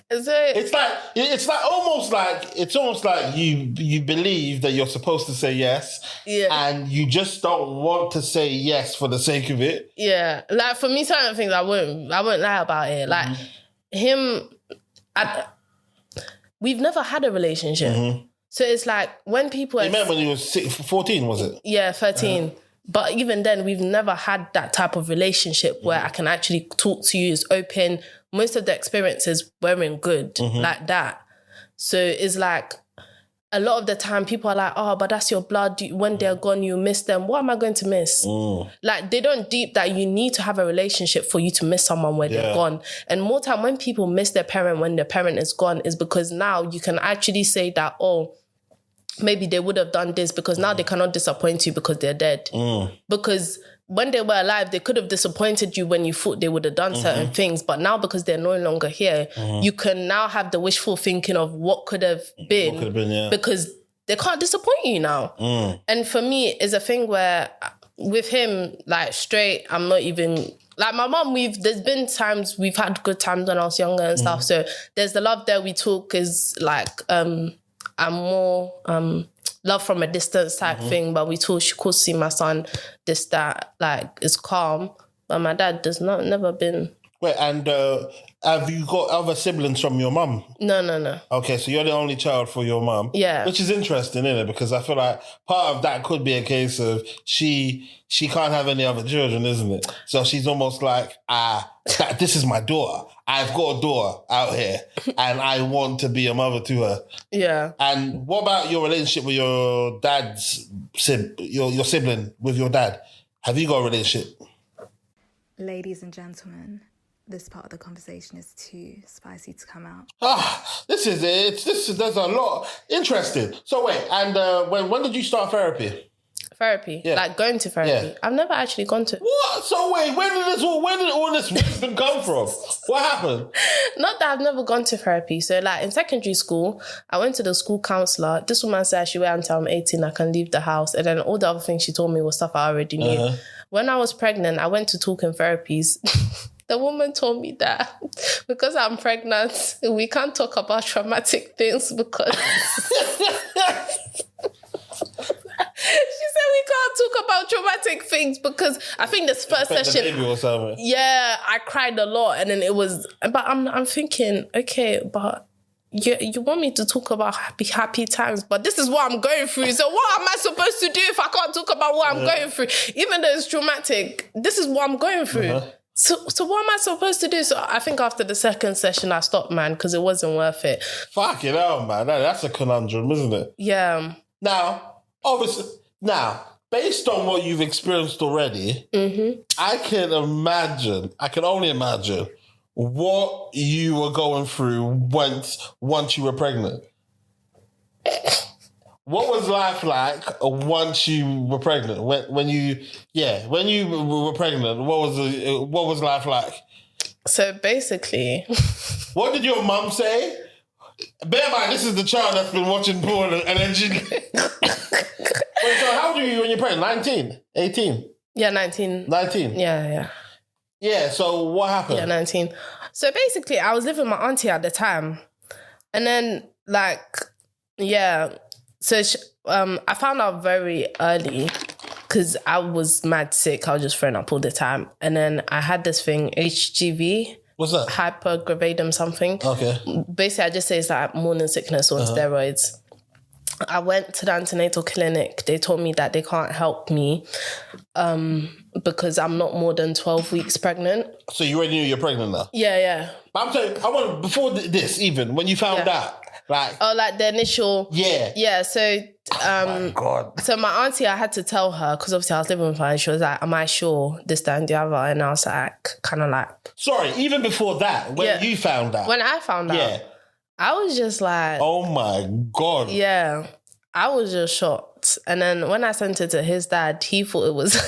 It's almost like you believe that you're supposed to say yes, and you just don't want to say yes for the sake of it. Yeah, like for me, certain things I won't lie about it. Like him, we've never had a relationship, so it's like when people. You met when you was 14, was it? Yeah, 13. But even then, we've never had that type of relationship where I can actually talk to you as open. Most of the experiences weren't good like that. So it's like a lot of the time people are like, oh, but that's your blood. When they're gone, you miss them. What am I going to miss? Like, they don't deep that you need to have a relationship for you to miss someone when they're gone. And more time when people miss their parent when their parent is gone is because now you can actually say that, oh, maybe they would have done this because now they cannot disappoint you because they're dead. Because when they were alive, they could have disappointed you when you thought they would have done certain things. But now because they're no longer here, you can now have the wishful thinking of what could have been, because they can't disappoint you now. And for me, it's a thing where with him, like straight, I'm not even... Like my mom, there's been times we've had good times when I was younger and stuff. So there's the love there we talk is like... I'm more love from a distance type thing, but we talk, she could see my son, this, that, like, it's calm. But my dad never been. Wait, and have you got other siblings from your mum? No. Okay, so you're the only child for your mum. Yeah. Which is interesting, isn't it? Because I feel like part of that could be a case of she can't have any other children, isn't it? So she's almost like, this is my daughter. I've got a daughter out here and I want to be a mother to her. Yeah. And what about your relationship with your dad's your sibling, with your dad? Have you got a relationship? Ladies and gentlemen, this part of the conversation is too spicy to come out. This is it. There's a lot. Interesting. So wait, and when did you start therapy? Therapy? Yeah. Like going to therapy? Yeah. I've never actually gone to... What? So wait, where did all this wisdom come from? What happened? Not that I've never gone to therapy. So like in secondary school, I went to the school counsellor. This woman said I should wait until I'm 18, I can leave the house. And then all the other things she told me was stuff I already knew. When I was pregnant, I went to talking therapies. The woman told me that because I'm pregnant, we can't talk about traumatic things because... She said we can't talk about traumatic things because I think this first session... The baby or something. Yeah, I cried a lot and then it was... But I'm thinking, okay, but... You want me to talk about happy times, but this is what I'm going through. So what am I supposed to do if I can't talk about what I'm going through? Even though it's traumatic, this is what I'm going through. So what am I supposed to do? So I think after the second session, I stopped, man, because it wasn't worth it. Fucking hell, man. That's a conundrum, isn't it? Yeah. Now, obviously, based on what you've experienced already, I can only imagine what you were going through once you were pregnant. What was life like once you were pregnant? When you were pregnant, what was life like? So basically, what did your mum say? Bear in mind, this is the child that's been watching porn and then she... Wait, so how old are you when you're pregnant? 19? 18? Yeah, 19. 19? Yeah. Yeah, so what happened? Yeah, 19. So basically, I was living with my auntie at the time. And then, so I found out very early because I was mad sick. I was just throwing up all the time. And then I had this thing, HGV. What's that? Hypergravidum something. Okay. Basically, I just say it's like morning sickness on steroids. I went to the antenatal clinic. They told me that they can't help me because I'm not more than 12 weeks pregnant. So you already knew you're pregnant now? Yeah. But I'm saying, before this even, when you found out, like the initial... Yeah. Yeah, so... my God. So my auntie, I had to tell her, because obviously I was living with her, and she was like, am I sure this, that, and the other? And I was like, kind of like... Sorry, even before that, when you found out. When I found out, I was just like... Oh my God. Yeah, I was just shocked. And then when I sent it to his dad, he thought it was a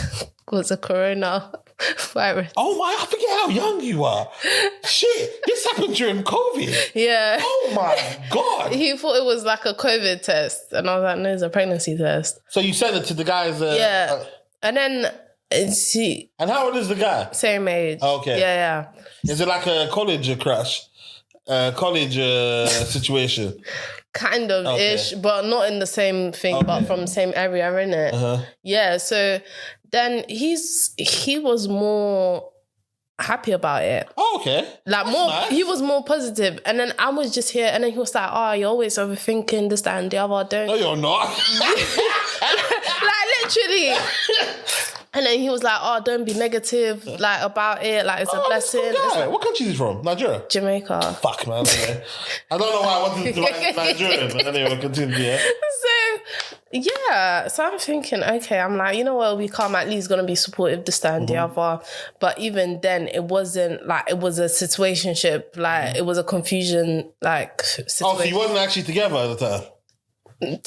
coronavirus. Oh my, I forget how young you are. Shit, this happened during COVID. Yeah. Oh my God. He thought it was like a COVID test. And I was like, no, it's a pregnancy test. So you sent it to the guys? Yeah. And then... And how old is the guy? Same age. Okay. Yeah. Is it like a college crush? College situation? Kind of ish, but not in the same thing, but from the same area, innit? Uh-huh. Yeah, so then he was more happy about it. Oh, okay. Like That's more, nice. He was more positive. And then I was just here, and then he was like, oh, you're always overthinking this, that, and the other. Don't. No, you're not. Like, literally. And then he was like, oh, don't be negative, like, about it. Like, it's a blessing. It's like, what country is he from? Nigeria? Jamaica. Fuck, man. Okay. I don't know why I wanted to write Nigerian, but anyway, continue, yeah. So I'm thinking, okay, I'm like, you know what, we can't, at least gonna be supportive this time, the other. But even then, it wasn't like, it was a situationship, like, it was a confusion, like, situation. Oh, so you wasn't actually together at the time?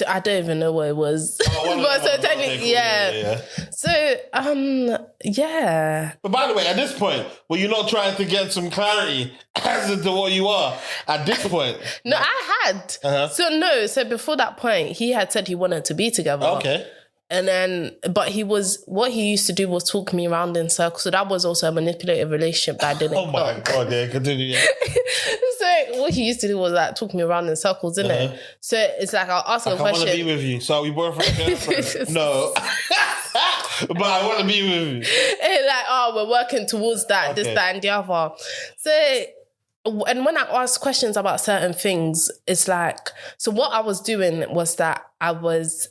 I don't even know what it was. But so technically, yeah. So, yeah. But by the way, at this point, were you not trying to get some clarity as to what you are at this point? No, I had. Uh-huh. So before that point, he had said he wanted to be together. Okay. And then, but what he used to do was talk me around in circles. So that was also a manipulative relationship that I didn't Oh my God, yeah, continue. Yeah. So what he used to do was like talk me around in circles, didn't it? So it's like, I'll ask a question. I want to be with you. So are we boyfriend and girlfriend? No. But I want to be with you. And like, oh, we're working towards that, this, that, and the other. So, and when I ask questions about certain things, it's like, so what I was doing was that I was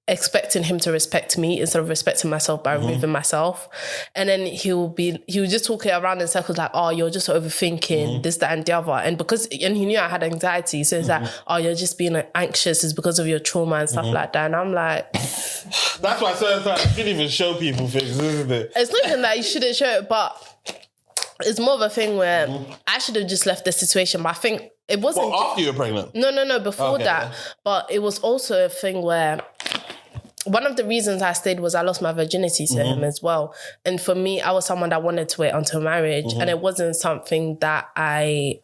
expecting him to respect me instead of respecting myself by removing myself. And then he would just talk it around in circles like, oh, you're just overthinking this, that, and the other. And he knew I had anxiety. So it's like, oh, you're just being anxious. It's because of your trauma and stuff like that. And I'm like... That's why certain times you shouldn't even show people things, isn't it? It's not even that you shouldn't show it, but it's more of a thing where I should have just left the situation. But I think it wasn't... Well, after you were pregnant? No, before that. But it was also a thing where... One of the reasons I stayed was I lost my virginity to him as well. And for me, I was someone that wanted to wait until marriage. And it wasn't something that I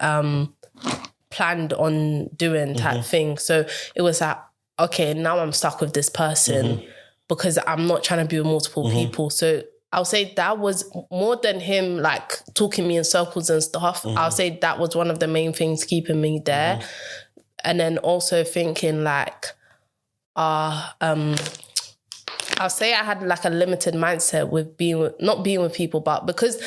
planned on doing type thing. So it was like, okay, now I'm stuck with this person because I'm not trying to be with multiple people. So I'll say that was more than him like talking me in circles and stuff. I'll say that was one of the main things keeping me there. And then also thinking like, I'll say I had like a limited mindset with not being with people, but because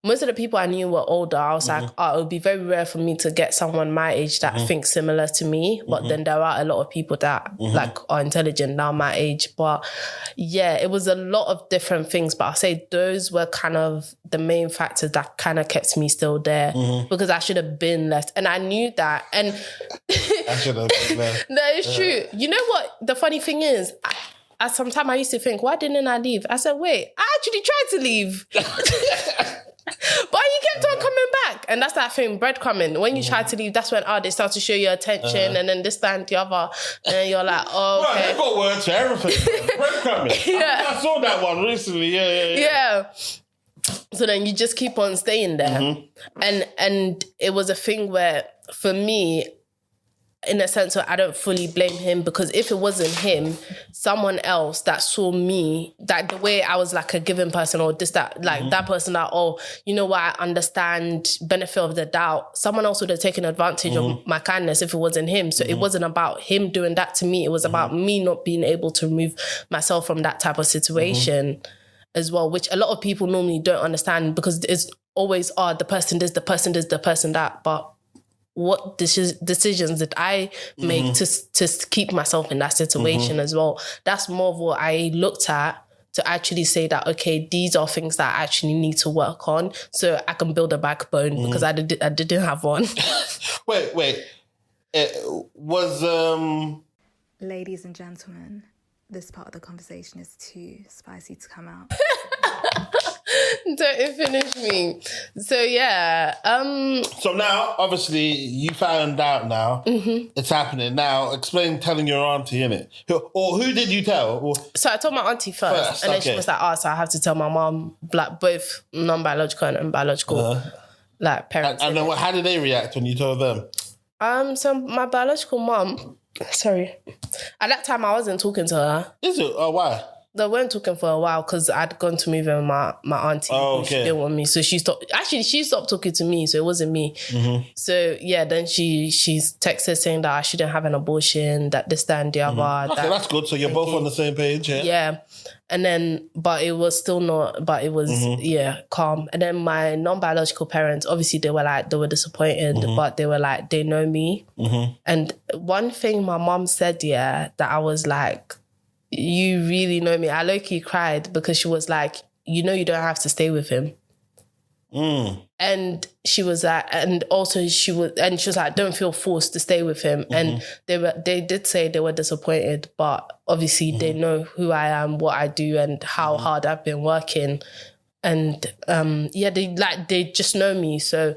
most of the people I knew were older, I was like, oh, it would be very rare for me to get someone my age that thinks similar to me. But then there are a lot of people that like are intelligent now my age. But yeah, it was a lot of different things. But I'll say those were kind of the main factors that kind of kept me still there because I should have been left. And I knew that. And I should have been left. That is true. You know what? The funny thing is, sometimes I used to think, why didn't I leave? I said, wait, I actually tried to leave. But you kept on coming back. And that's that thing, breadcrumbing. When you try to leave, that's when they start to show you attention and then this, that, and the other. And then you're like, oh, okay. Right, they've got words for everything. Breadcrumbing. Yeah. I saw that one recently. Yeah. So then you just keep on staying there. And it was a thing where, for me, in a sense where I don't fully blame him, because if it wasn't him, someone else that saw me, that the way I was like a given person, or this, that, like that person that, oh, you know what, I understand, benefit of the doubt, someone else would have taken advantage of my kindness if it wasn't him. So it wasn't about him doing that to me. It was about me not being able to remove myself from that type of situation as well, which a lot of people normally don't understand, because it's always, the person this, the person this, the person that. But what decisions did I make to keep myself in that situation as well? That's more of what I looked at to actually say that, okay, these are things that I actually need to work on so I can build a backbone, because I didn't have one. Wait. It was... Ladies and gentlemen, this part of the conversation is too spicy to come out. Don't finish me. So yeah. So now, obviously, you found out now. It's happening. Now, explain telling your auntie, innit? Or who did you tell? So I told my auntie first and then she was like, so I have to tell my mom, like both non-biological and biological like parents. And then how did they react when you told them? So my biological mom, sorry, at that time I wasn't talking to her. Is it? Oh, why? They weren't talking for a while because I'd gone to move in with my auntie. Oh, okay. She didn't want me. So she stopped. Actually, she stopped talking to me, so it wasn't me. So yeah, then she's texted saying that I shouldn't have an abortion, that this, that, and the other. Okay, that's good. So you're both on the same page, yeah? Yeah. And then, but it was still not, but it was, calm. And then my non-biological parents, obviously they were disappointed, but they were like, they know me. And one thing my mom said, that I was like, you really know me. I low-key cried because she was like, you know, you don't have to stay with him. And she was like, and also she was like, don't feel forced to stay with him. And they did say they were disappointed, but obviously they know who I am, what I do, and how hard I've been working. And they just know me. So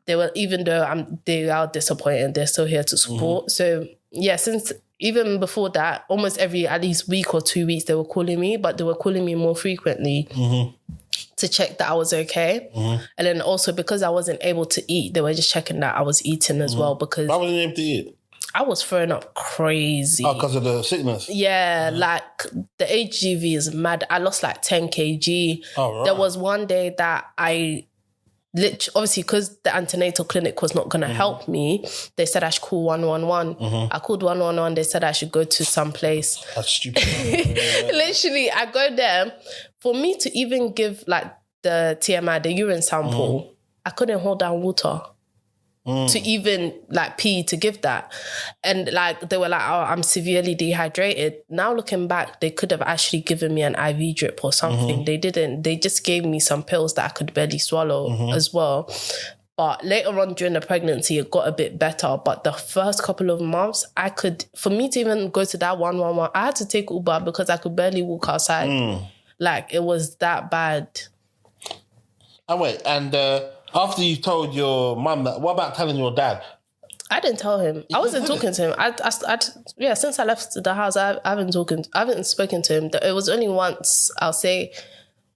they were, even though they are disappointed, they're still here to support. So yeah, since even before that, almost every at least week or 2 weeks, they were calling me, but they were calling me more frequently to check that I was okay. And then also because I wasn't able to eat, they were just checking that I was eating as well, because I wasn't able to eat. I was throwing up crazy. Oh, because of the sickness? Yeah, like the HGV is mad. I lost like 10 kg. Oh, right. There was one day that I obviously because the antenatal clinic was not going to help me, they said I should call 111. I called 111. They said I should go to some place. That's stupid. Literally, I go there. For me to even give like the TMI, the urine sample, I couldn't hold down water to even like pee to give that. And like they were like, oh, I'm severely dehydrated. Now looking back, they could have actually given me an IV drip or something. They didn't. They just gave me some pills that I could barely swallow as well. But later on during the pregnancy, it got a bit better. But the first couple of months, for me to even go to that 111, I had to take Uber because I could barely walk outside. Like it was that bad. And wait, after you told your mum that, what about telling your dad? I didn't tell him. I wasn't talking to him. Since I left the house, I haven't spoken to him. It was only once, I'll say,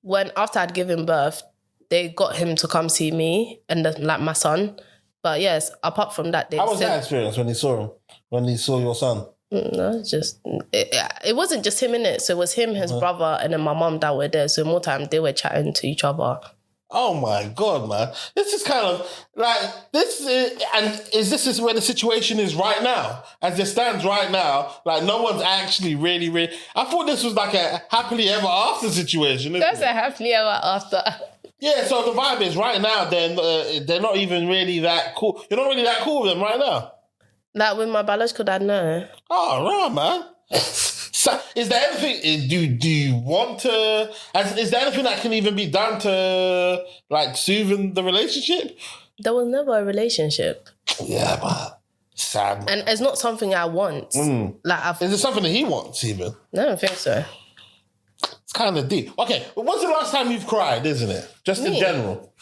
when after I'd given birth, they got him to come see me and like my son. But yes, apart from that, how was that experience when he saw him? When he saw your son? No, it wasn't just him in it. So it was him, his brother, and then my mum that were there. So more time they were chatting to each other. Oh my God, man. This is kind of like, is this where the situation is right now? As it stands right now, like no one's actually really, I thought this was like a happily ever after situation. That's a happily ever after. Yeah, so the vibe is right now, they're not even really that cool. You're not really that cool with them right now. Like with my biological dad, no. Oh, right, man. So, is there anything, do you want to, is there anything that can even be done to, like, soothe the relationship? There was never a relationship. Yeah, but sad. And it's not something I want. Like, is it something that he wants, even? I don't think so. It's kind of deep. Okay, but when's the last time you've cried, isn't it? Just in general.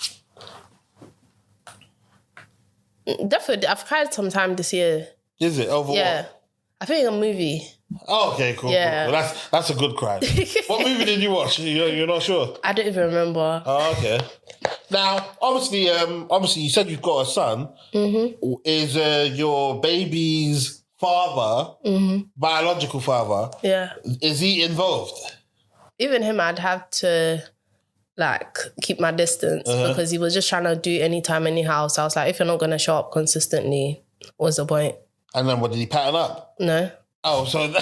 Definitely, I've cried sometime this year. Is it? Over what? I think a movie. Oh, okay, cool. Yeah. Cool. Well, that's a good cry. What movie did you watch? You're not sure? I don't even remember. Oh, okay. Now, obviously, you said you've got a son. Mm-hmm. Is your baby's father, biological father? Yeah. Is he involved? Even him, I'd have to like keep my distance because he was just trying to do anytime, anyhow. So I was like, if you're not going to show up consistently, what's the point? And then what, did he pattern up? No. Oh, so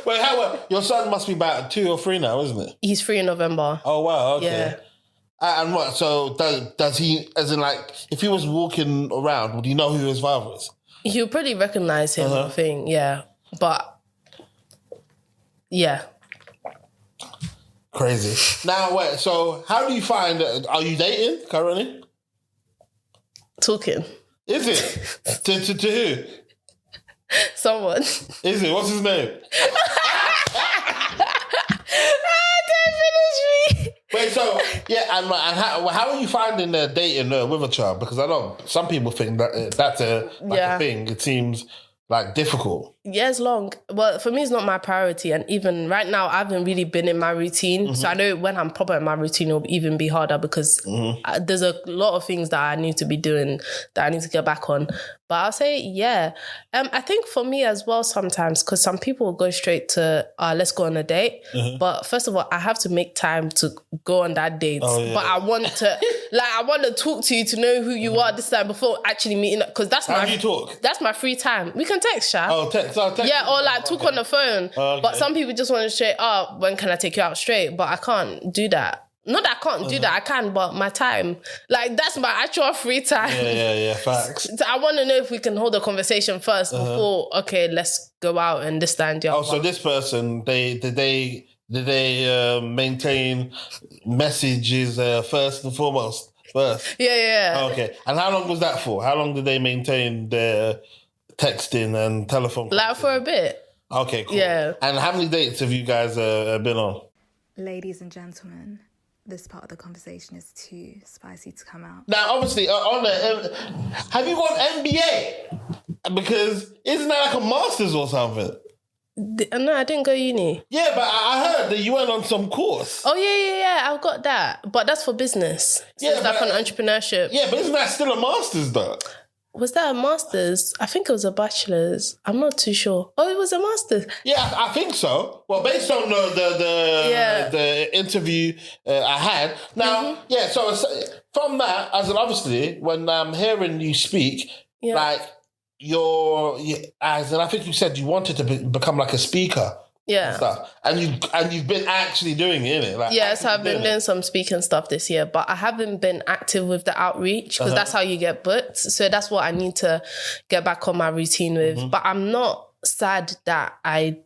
wait, your son must be about 2 or 3 now, isn't it? He's 3 in November. Oh, wow, okay. Yeah. And what, so does he, as in like, if he was walking around, would he know who his father is? He'll probably recognize him, I think, yeah. But, yeah. Crazy. Now, wait, so how do you find, are you dating currently? Talking. Is it? to who? Someone. Is it? What's his name? Don't finish me. Wait, so, yeah, and how are you finding dating with a child? Because I know some people think that that's a thing. It seems like difficult. Years long. Well, for me, it's not my priority. And even right now, I haven't really been in my routine. So I know when I'm proper in my routine, it'll even be harder because there's a lot of things that I need to be doing that I need to get back on. But I'll say, yeah. I think for me as well sometimes, because some people will go straight to, let's go on a date. But first of all, I have to make time to go on that date. Oh, yeah. But I want to talk to you to know who you are this time before actually meeting up. Because that's How do you talk? That's my free time. We can text, Sha. Oh, text. Yeah, or like talk on the phone. Okay. But some people just want to straight up, when can I take you out straight? But I can't do that. Not that I can't do that, I can, but my time. Like, that's my actual free time. Yeah, facts. So I want to know if we can hold a conversation first before, okay, let's go out and this, that, and the other. Oh, so this person, did they maintain messages first and foremost? First? Yeah. Okay. And how long was that for? How long did they maintain their texting and telephone? Like for a bit. Okay, cool. Yeah. And how many dates have you guys been on? Ladies and gentlemen, this part of the conversation is too spicy to come out. Now, obviously, have you got MBA? Because isn't that like a master's or something? No, I didn't go uni. Yeah, but I heard that you went on some course. Oh, yeah, I've got that. But that's for business. So it's like on entrepreneurship. Yeah, but isn't that still a master's though? Was that a master's? I think it was a bachelor's. I'm not too sure. Oh, it was a master's. Yeah, I think so. Well, based on the interview I had. Now, so from that, as in obviously, when I'm hearing you speak, like as in I think you said you wanted to become like a speaker. Yeah. Stuff. And you've been actually doing it, innit? Like, yes, I've been doing some speaking stuff this year, but I haven't been active with the outreach because that's how you get booked. So that's what I need to get back on my routine with. But I'm not sad that I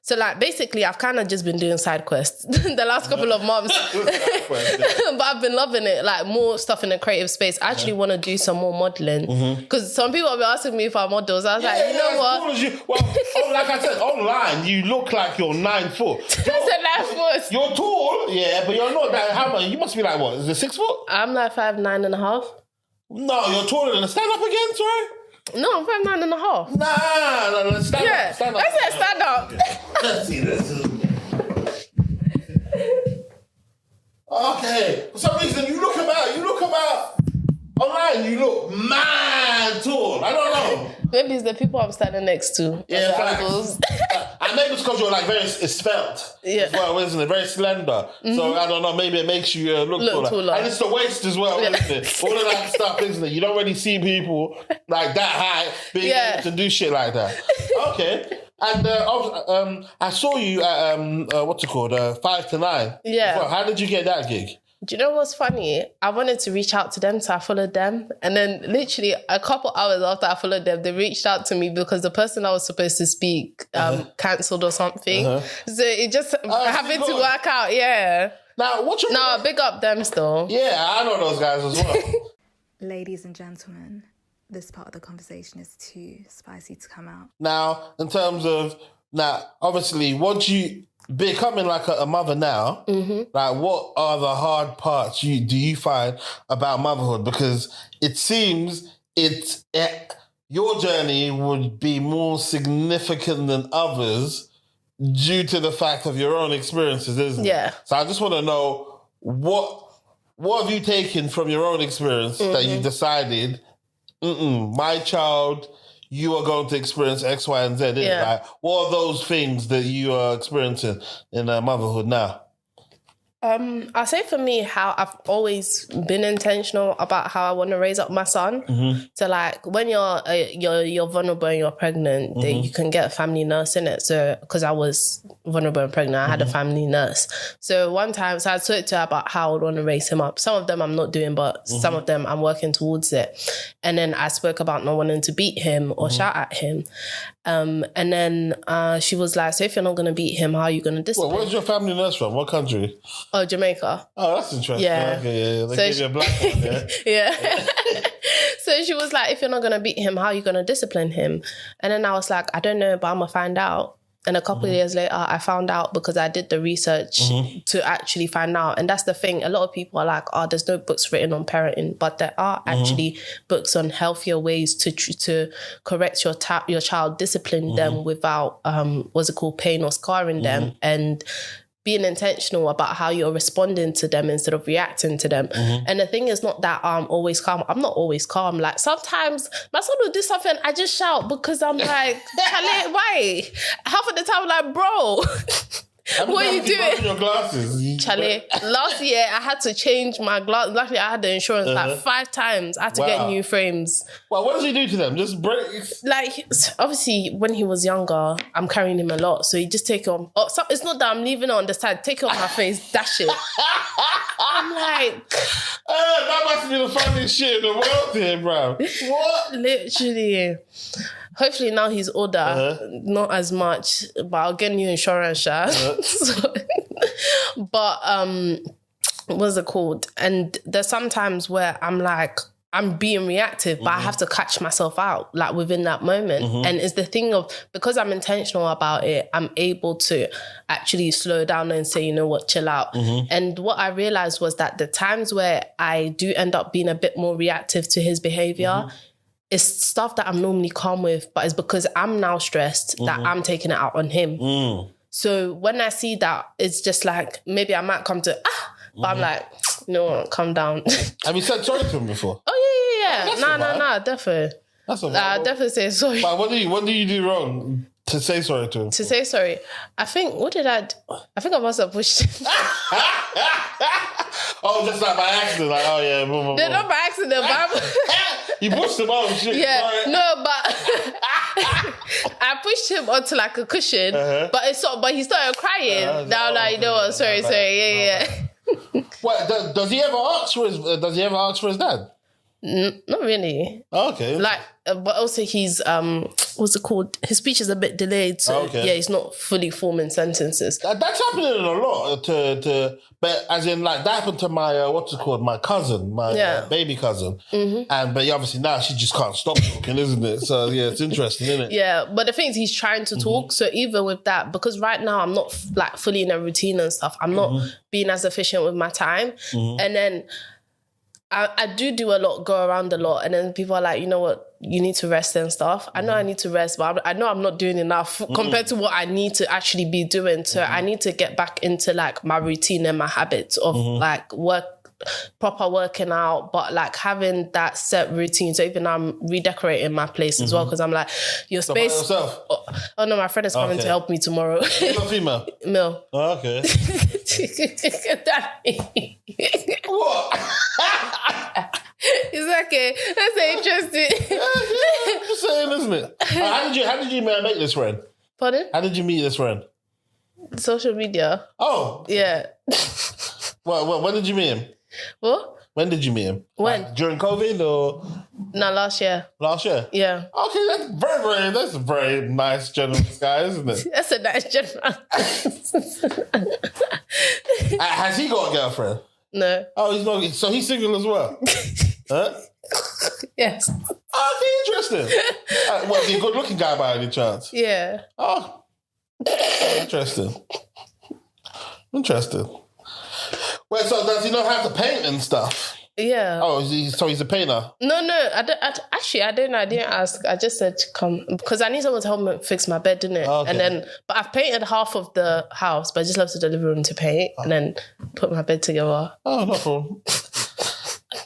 so like basically I've kind of just been doing side quests the last couple of months. But I've been loving it, like more stuff in the creative space. I actually want to do some more modelling because some people have been asking me if I model. So I was like, you know what? Well, like I said, online you look like you're 9 foot. That's a 9 foot. You're tall, yeah, but you're not that. How much? You must be like what? Is it 6 foot? I'm like 5'9.5". No, you're taller than a stand up again, sorry. No, I'm 5'9.5". Nah, stand up. Stand up. I said stand up. Let's see this. Okay. For some reason, you look about online, you look mad tall. I don't know. Maybe it's the people I'm standing next to. Yeah, facts. And maybe it's because you're like very svelte as well, isn't it? Very slender. So I don't know, maybe it makes you look taller. And it's the waist as well, isn't it? All of that stuff, isn't it? You don't really see people like that high being able to do shit like that. Okay. And I saw you at, what's it called? 5 to 9. Yeah. Well, how did you get that gig? Do you know what's funny? I wanted to reach out to them, so I followed them. And then literally a couple hours after I followed them, they reached out to me because the person I was supposed to speak cancelled or something. So it just happened to work out, yeah. Now, big up them still. Yeah, I know those guys as well. Ladies and gentlemen, this part of the conversation is too spicy to come out. Now, in terms of, obviously, once you becoming like a mother now, like what are the hard parts do you find about motherhood? Because it seems your journey would be more significant than others due to the fact of your own experiences, isn't it? Yeah. So I just want to know what have you taken from your own experience that you decided, my child, you are going to experience X, Y, and Z, innit? Yeah. Like, what are those things that you are experiencing in motherhood now? I'll say for me how I've always been intentional about how I want to raise up my son. So like when you're vulnerable and you're pregnant, then you can get a family nurse in it. So because I was vulnerable and pregnant, I had a family nurse. So one time, so I talked to her about how I would want to raise him up. Some of them I'm not doing, but some of them I'm working towards it. And then I spoke about not wanting to beat him or shout at him. And then she was like, so if you're not going to beat him, how are you going to discipline? Well, where's your family nurse from? What country? Oh, Jamaica. Oh, that's interesting. Yeah. Okay, yeah. They So gave you a black one, yeah? Yeah. So she was like, if you're not going to beat him, how are you going to discipline him? And then I was like, I don't know, but I'm going to find out. And a couple of years later, I found out because I did the research to actually find out. And that's the thing. A lot of people are like, oh, there's no books written on parenting. But there are actually books on healthier ways to correct your child, discipline them without, pain or scarring them. And being intentional about how you're responding to them instead of reacting to them. And the thing is not that I'm always calm. I'm not always calm. Like sometimes my son will do something, I just shout because I'm like, Charlie, why? Half of the time I'm like, bro, what are you doing? Your glasses. Charlie, last year I had to change my glass. Luckily I had the insurance like 5 times. I had to get new frames. Well, what does he do to them? Just break? Like, obviously, when he was younger, I'm carrying him a lot. So he just take it on. Oh, so it's not that I'm leaving it on the side. Take it off my face, dash it. I'm like... that must be the funniest shit in the world here, bro. What? Literally. Hopefully now he's older, not as much, but I'll get new insurance, But, what's it called? And there's sometimes where I'm like, I'm being reactive, but I have to catch myself out, like within that moment. And it's the thing of, because I'm intentional about it, I'm able to actually slow down and say, you know what, chill out. And what I realized was that the times where I do end up being a bit more reactive to his behavior, it's stuff that I'm normally calm with, but it's because I'm now stressed that I'm taking it out on him. So when I see that, it's just like, maybe I might come to, but I'm like, no, calm down. Have you said sorry to him before? Oh, yeah. Oh, No, definitely. That's all right. I'll definitely say sorry. But what do you do wrong to say sorry to him? To say sorry. I think, what did I do? I think I must have pushed him. Oh, just like by accident. Like, oh, yeah. Boom, boom, No, boom. not by accident, but You pushed him out, shit. yeah, Right. no, but I pushed him onto like a cushion, but he started crying. Now I'm like, you know what? Sorry, yeah. What, does he ever ask for his dad? Not really. Okay. Like, but also he's what's it called? His speech is a bit delayed, so yeah, he's not fully forming sentences. That's happening a lot. But as in, like, that happened to my my cousin, my baby cousin, but obviously now she just can't stop talking, isn't it? So yeah, it's interesting, isn't it? Yeah, but the thing is, he's trying to talk. So even with that, because right now I'm not like fully in a routine and stuff, I'm not being as efficient with my time, and then. I do a lot, go around a lot, and then people are like, you know what, you need to rest and stuff. I know I need to rest, but I know I'm not doing enough compared to what I need to actually be doing. So I need to get back into like my routine and my habits of like proper working out, but like having that set routine. So even I'm redecorating my place as well, because I'm like, your So space. by yourself? Oh no, my friend is coming to help me tomorrow. You're not female? Male. Oh, okay. What? It's okay. That's interesting. I'm just saying, isn't it? How did you make this friend? Pardon? How did you meet this friend? Social media. Oh. Yeah. Well, when did you meet him? What? When did you meet him? When? Like, during COVID or? No, last year. Last year? Yeah. Okay, that's a very nice, generous guy, isn't it? That's a nice general. Has he got a girlfriend? No. Oh, he's not. So he's single as well? Huh? Yes. Oh, okay, interesting. Well, is he a good-looking guy by any chance? Yeah. Oh, interesting. Well, so does he know how to paint and stuff? Yeah. Oh, so he's a painter? No. I didn't ask. I just said come because I need someone to help me fix my bed, didn't it? Okay. And then, but I've painted half of the house, but I just left the living room to paint and then put my bed together. Oh, no problem. You're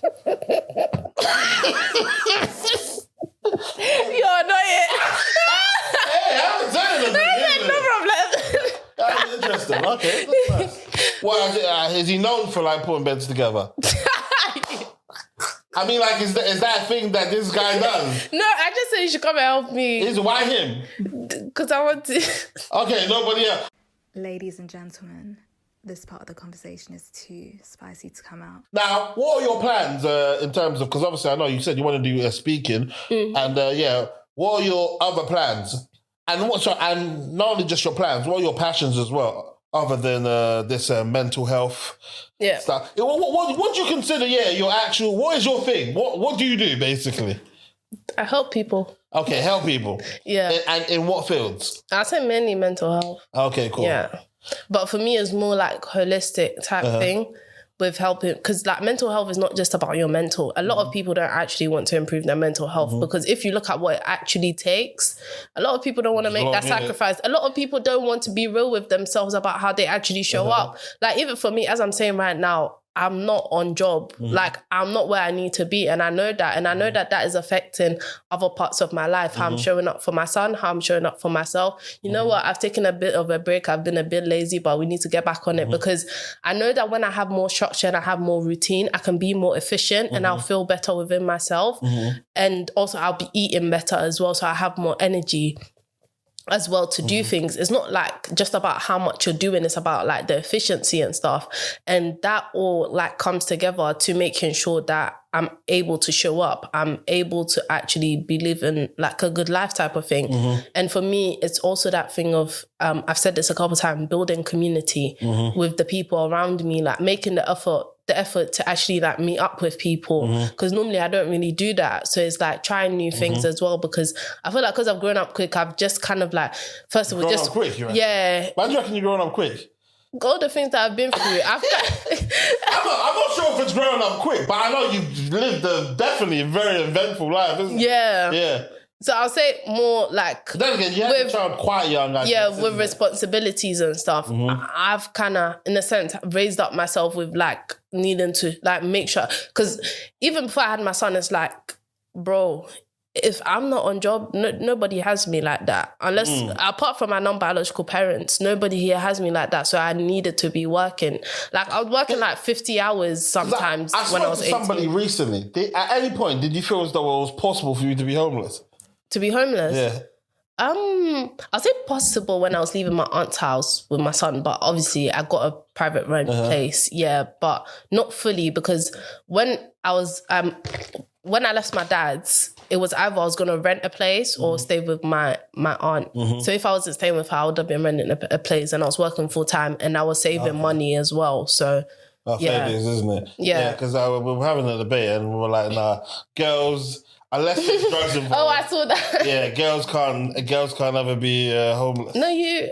annoying. Hey, I haven't said anything. No problem. That's interesting. Okay, that's nice. Well, is he known for like putting beds together? I mean, like, is that a thing that this guy does? No, I just said you should come and help me. Why him? Because I want to. Okay, nobody else. Ladies and gentlemen, this part of the conversation is too spicy to come out. Now, what are your plans in terms of, because obviously I know you said you want to do speaking, and what are your other plans? And and not only just your plans, what are your passions as well, other than this mental health stuff? What do you consider, your actual, what is your thing? What do you do, basically? I help people. Okay, help people. Yeah. And in what fields? I say mainly mental health. Okay, cool. Yeah. But for me, it's more like holistic type thing with helping. Because like mental health is not just about your mental. A lot of people don't actually want to improve their mental health because if you look at what it actually takes, a lot of people don't want to make that sacrifice. A lot of people don't want to be real with themselves about how they actually show up. Like even for me, as I'm saying right now, I'm not on job. Like I'm not where I need to be. And I know that. And I know that that is affecting other parts of my life. How I'm showing up for my son, how I'm showing up for myself. You know what? I've taken a bit of a break. I've been a bit lazy, but we need to get back on it because I know that when I have more structure and I have more routine, I can be more efficient and I'll feel better within myself. And also I'll be eating better as well. So I have more energy as well to do things. It's not like just about how much you're doing, it's about like the efficiency and stuff. And that all like comes together to making sure that I'm able to show up. I'm able to actually be living like a good life type of thing. And for me, it's also that thing of, I've said this a couple of times, building community with the people around me, like making the effort to actually like meet up with people because normally I don't really do that. So it's like trying new things as well because I feel like because I've grown up quick, I've just kind of like, first of all, Grown up quick, you reckon? Yeah. Why do you reckon you're growing up quick? All the things that I've been through. I'm not sure if it's growing up quick, but I know you've lived a definitely very eventful life, isn't it? Yeah. So I'll say more like... Then again, you had a child quite young. With responsibilities and stuff. I've kind of, in a sense, raised up myself with like needing to like make sure... Because even before I had my son, it's like, bro... If I'm not on job, nobody has me like that. Unless, apart from my non-biological parents, nobody here has me like that. So I needed to be working. Like I was working like 50 hours sometimes when I was 18. Somebody recently, at any point, did you feel as though it was possible for you to be homeless? To be homeless? Yeah. I'll say possible when I was leaving my aunt's house with my son, but obviously I got a private rent place. Yeah, but not fully because when I left my dad's, it was either I was going to rent a place or stay with my aunt. So if I wasn't staying with her, I would have been renting a place and I was working full time and I was saving money as well. So fair dues, isn't it? Yeah. Because we were having a debate and we were like, nah, girls... Unless there's drugs involved. Oh, I saw that. Yeah, girls can't ever be homeless. No,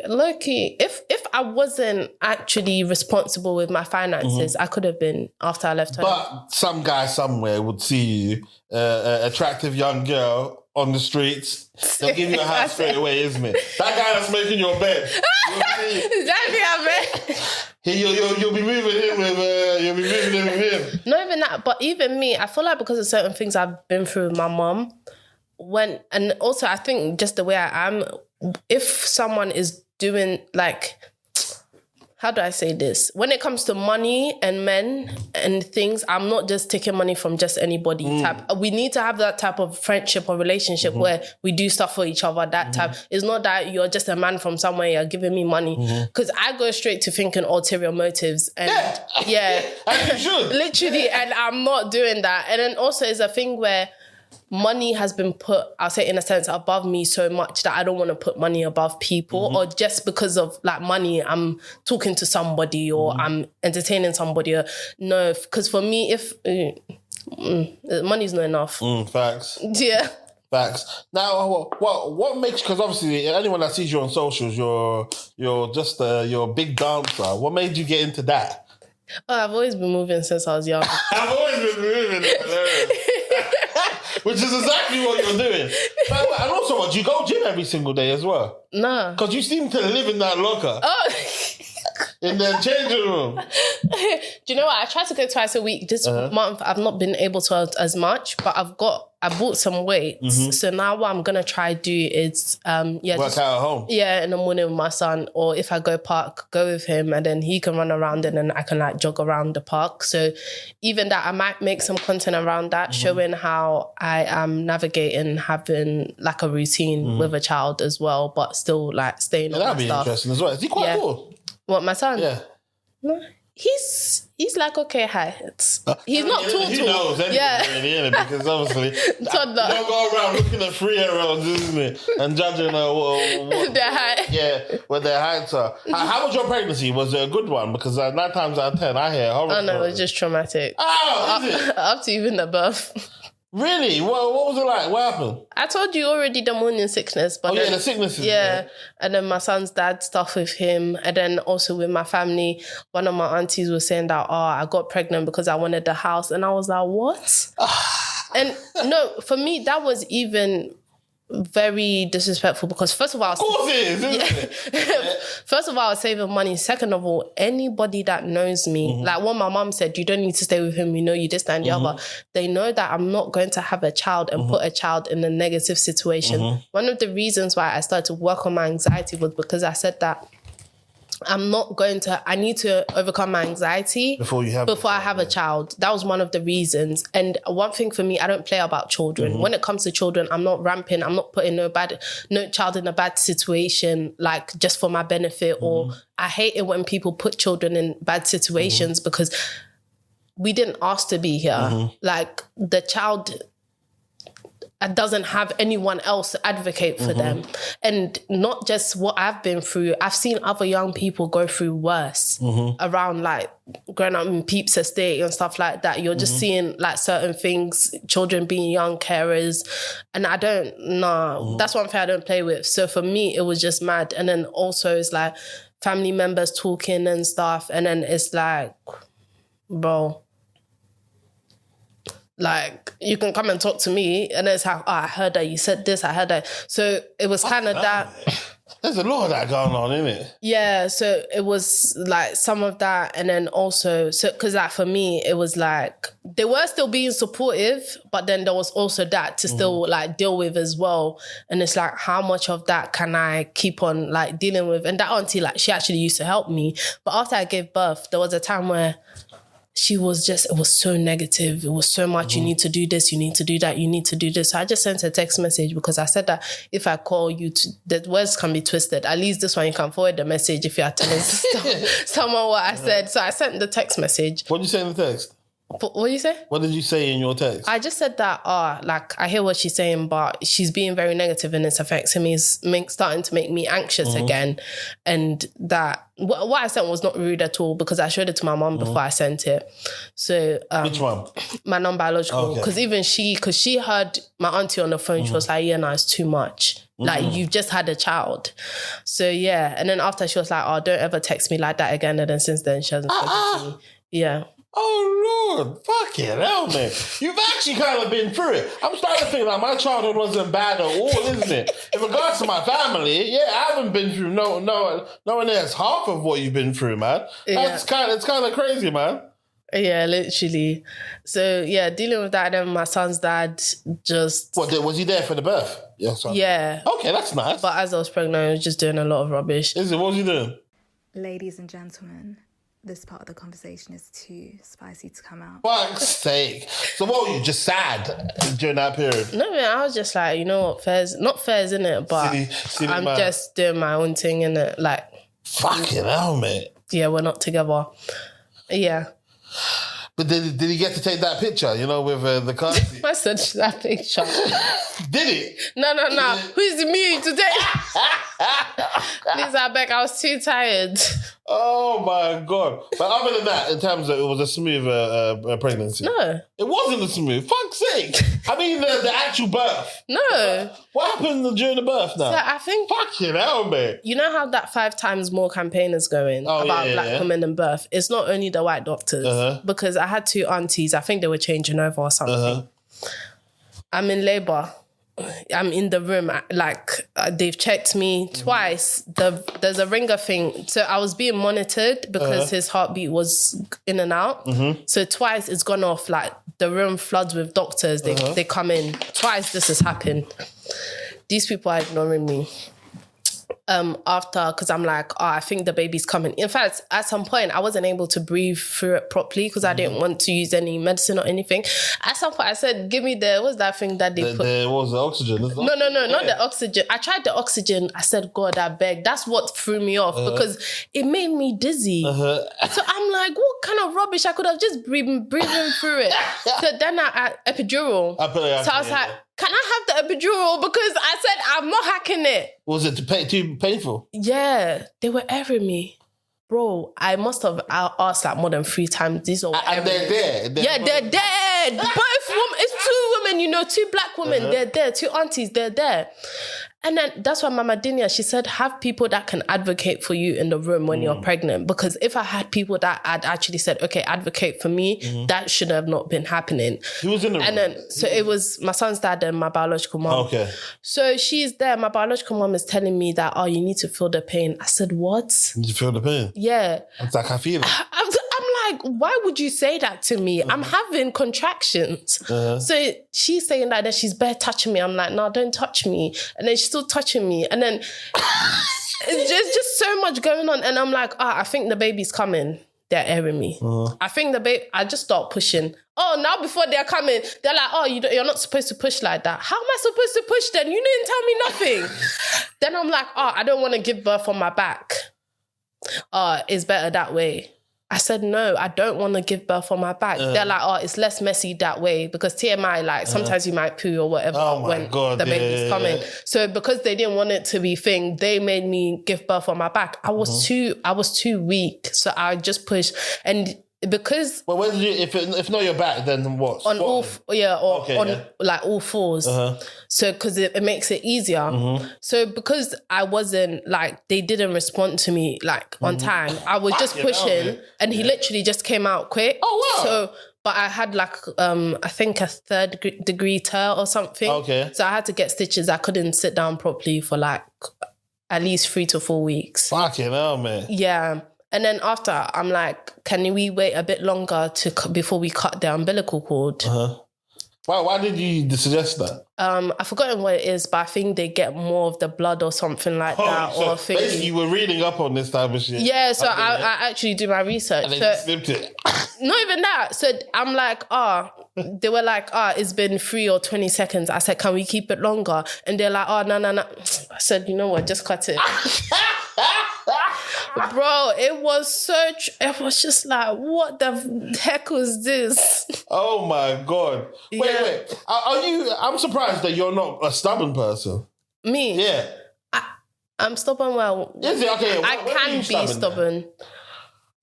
low-key, if I wasn't actually responsible with my finances, I could have been after I left home. But some guy somewhere would see you, attractive young girl on the streets. They'll give you a house straight away, isn't it? That guy that's making your bed. Exactly, I bet. You'll be moving in with him. Not even that, but even me, I feel like because of certain things I've been through with my mum, and also I think just the way I am, if someone is doing like, how do I say this? When it comes to money and men and things, I'm not just taking money from just anybody type. We need to have that type of friendship or relationship where we do stuff for each other, that type. It's not that you're just a man from somewhere, you're giving me money. Because I go straight to thinking ulterior motives. And yeah. And you should. Literally, and I'm not doing that. And then also it's a thing where money has been put, I'll say in a sense, above me so much that I don't want to put money above people or just because of like money, I'm talking to somebody or I'm entertaining somebody. No, because for me, if money's not enough. Facts. Yeah. Facts. Now, what makes, because obviously anyone that sees you on socials, you're just you're a big dancer. What made you get into that? Oh, I've always been moving since I was young. I've always been moving. Which is exactly what you're doing. And also, do you go gym every single day as well? No. Because you seem to live in that locker. Oh. in the changing room. Do you know what? I try to go twice a week. This month, I've not been able to as much, but I bought some weights. So now what I'm going to try do is, work out at home. Yeah, in the morning with my son, or if I go park, go with him, and then he can run around and then I can like jog around the park. So even that, I might make some content around that, showing how I am navigating having like a routine with a child as well, but still like staying on That'd be stuff. interesting as well. Is he quite tall? What, my son? Yeah. No, he's like okay height. He's not tall. He knows anything really, innit? Because obviously you don't go around looking at 3-year-olds, isn't it? And judging their height. Yeah, what their heights are. How was your pregnancy? Was it a good one? Because 9 times out of 10, I hear horror. Oh no, it was just traumatic. Oh, is it? Up to even the birth. Really? What was it like? What happened? I told you already the morning sickness. But the sicknesses. Yeah. And then my son's dad stuff with him. And then also with my family, one of my aunties was saying that, I got pregnant because I wanted the house. And I was like, what? And no, for me, that was even very disrespectful because first of all, of course it is, isn't it? First of all, I was saving money. Second of all, anybody that knows me, like what my mom said, you don't need to stay with him, you know, you this, that, and the other. They know that I'm not going to have a child and put a child in a negative situation. One of the reasons why I started to work on my anxiety was because I said that I need to overcome my anxiety before I have a child. That was one of the reasons. And one thing for me, I don't play about children. When it comes to children, I'm not ramping. I'm not putting no child in a bad situation, like just for my benefit. Or I hate it when people put children in bad situations because we didn't ask to be here. Like the child doesn't have anyone else to advocate for them. And not just what I've been through, I've seen other young people go through worse around like growing up in Peeps Estate and stuff like that. You're just seeing like certain things, children being young carers. And that's one thing I don't play with. So for me, it was just mad. And then also it's like family members talking and stuff. And then it's like, bro, like, you can come and talk to me, and it's like, I heard that you said this, I heard that. So it was kind of that. There's a lot of that going on, isn't it? Yeah, so it was like some of that, and then also, because like for me, it was like, they were still being supportive, but then there was also that to still like deal with as well. And it's like, how much of that can I keep on like dealing with? And that auntie, like, she actually used to help me. But after I gave birth, there was a time where she was just, it was so negative. It was so much, you need to do this, you need to do that, you need to do this. So I just sent a text message because I said that if I call you, the words can be twisted. At least this one, you can forward the message if you are telling someone what I said. So I sent the text message. What did you say in the text? What did you say? What did you say in your text? I just said that, like, I hear what she's saying, but she's being very negative and it's affecting me. It's starting to make me anxious again. And that, what I sent was not rude at all because I showed it to my mom before I sent it. So, which one? My non-biological. Because even she heard my auntie on the phone, she was like, yeah, no, it's too much. Like, you've just had a child. So, yeah. And then after she was like, don't ever text me like that again. And then since then, she hasn't spoken to me. Yeah. Oh, Lord. Fucking hell, man. You've actually kind of been through it. I'm starting to think like my childhood wasn't bad at all, isn't it? In regards to my family, I haven't been through no one else half of what you've been through, man. It's kind of crazy, man. Yeah, literally. So, yeah, dealing with that, and then my son's dad just... What, was he there for the birth? Yeah. Okay, that's nice. But as I was pregnant, I was just doing a lot of rubbish. Is it? What was he doing? Ladies and gentlemen, this part of the conversation is too spicy to come out. Fuck's sake. So what were you, just sad during that period? No, man, I was just like, you know what, not fairs, innit? But silly I'm man. Just doing my own thing, innit? Like... Fucking hell, mate. Yeah, we're not together. Yeah. But did he get to take that picture, with the car seat? I said that picture. Did he? No. Who's me today? Please, I beg, I was too tired. Oh, my God. But other than that, in terms of it was a smooth pregnancy? No. It wasn't a smooth. Fuck's sake. I mean, the actual birth. No. What happened during the birth now? So I think... Fucking hell, man. You know how that 5 times more campaign is going about black women and birth? It's not only the white doctors. Because I had 2 aunties. I think they were changing over or something. I'm in labour. I'm in the room, like they've checked me twice. There's a ringer thing. So I was being monitored because his heartbeat was in and out. So twice it's gone off, like the room floods with doctors. They come in. Twice this has happened. These people are ignoring me. After, because I'm like, I think the baby's coming. In fact, at some point, I wasn't able to breathe through it properly because I didn't want to use any medicine or anything. At some point, I said, give me what's that thing that they put? What was the oxygen? No, not the oxygen. I tried the oxygen. I said, God, I beg. That's what threw me off because it made me dizzy. So I'm like, what kind of rubbish? I could have just breathing through it. So then I epidural. So I was like, can I have the epidural? Because I said, I'm not hacking it. Was it too painful? Yeah, they were airing me. Bro, I must have asked like more than 3 times. These are and they're there. They're there. Both women, it's 2 women, 2 black women. They're there. 2 aunties, they're there. And then that's why Mama Danie, she said, have people that can advocate for you in the room when you're pregnant. Because if I had people that had actually said, okay, advocate for me, that should have not been happening. Who was in the room? And then, so it was my son's dad and my biological mom. Okay. So she's there. My biological mom is telling me that, you need to feel the pain. I said, what? Did you feel the pain? Yeah. I was like, I feel it. I'm like, why would you say that to me? I'm having contractions. So she's saying that she's bare touching me. I'm like, no, don't touch me. And then she's still touching me. And then it's just so much going on. And I'm like, I think the baby's coming. They're airing me. I think the baby, I just start pushing. Now before they're coming, they're like, you're not supposed to push like that. How am I supposed to push then? You didn't tell me nothing. Then I'm like, I don't want to give birth on my back. It's better that way. I said, no, I don't want to give birth on my back. They're like, it's less messy that way because TMI, like sometimes you might poo or whatever when the baby's coming. So because they didn't want it to be thing, they made me give birth on my back. I was too weak. So I just pushed. And because... Well, when did you, if not your back, then what? On all fours. So because it makes it easier. So because I wasn't like, they didn't respond to me like on time. I was just pushing and he literally just came out quick. Oh, wow. So, but I had like, I think a 3rd degree tear or something. Okay. So I had to get stitches. I couldn't sit down properly for like at least 3 to 4 weeks. Fucking hell, man. Yeah. And then after, I'm like, can we wait a bit longer before we cut the umbilical cord? Why did you suggest that? I've forgotten what it is, but I think they get more of the blood or something like that. So basically you were reading up on this type of shit. Yeah, so I actually do my research. And then you slipped it. Not even that. So I'm like, they were like, it's been 3 or 20 seconds. I said, can we keep it longer? And they're like, no. I said, you know what, just cut it. Bro, it was it was just like, what the heck was this? Oh my God. Wait. I'm surprised that you're not a stubborn person. Me? Yeah. I'm stubborn. Well, is it? Okay. I can be stubborn.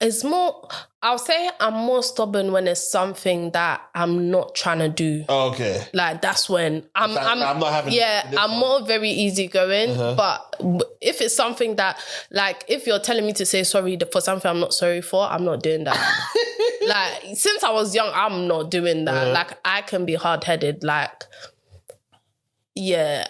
It's more, I'll say I'm more stubborn when it's something that I'm not trying to do. Oh, okay. Like that's when I'm not having. Yeah, I'm more very easygoing. But if it's something that, like, if you're telling me to say sorry for something I'm not sorry for, I'm not doing that. Like, since I was young, I'm not doing that. Like, I can be hard-headed. Like, yeah,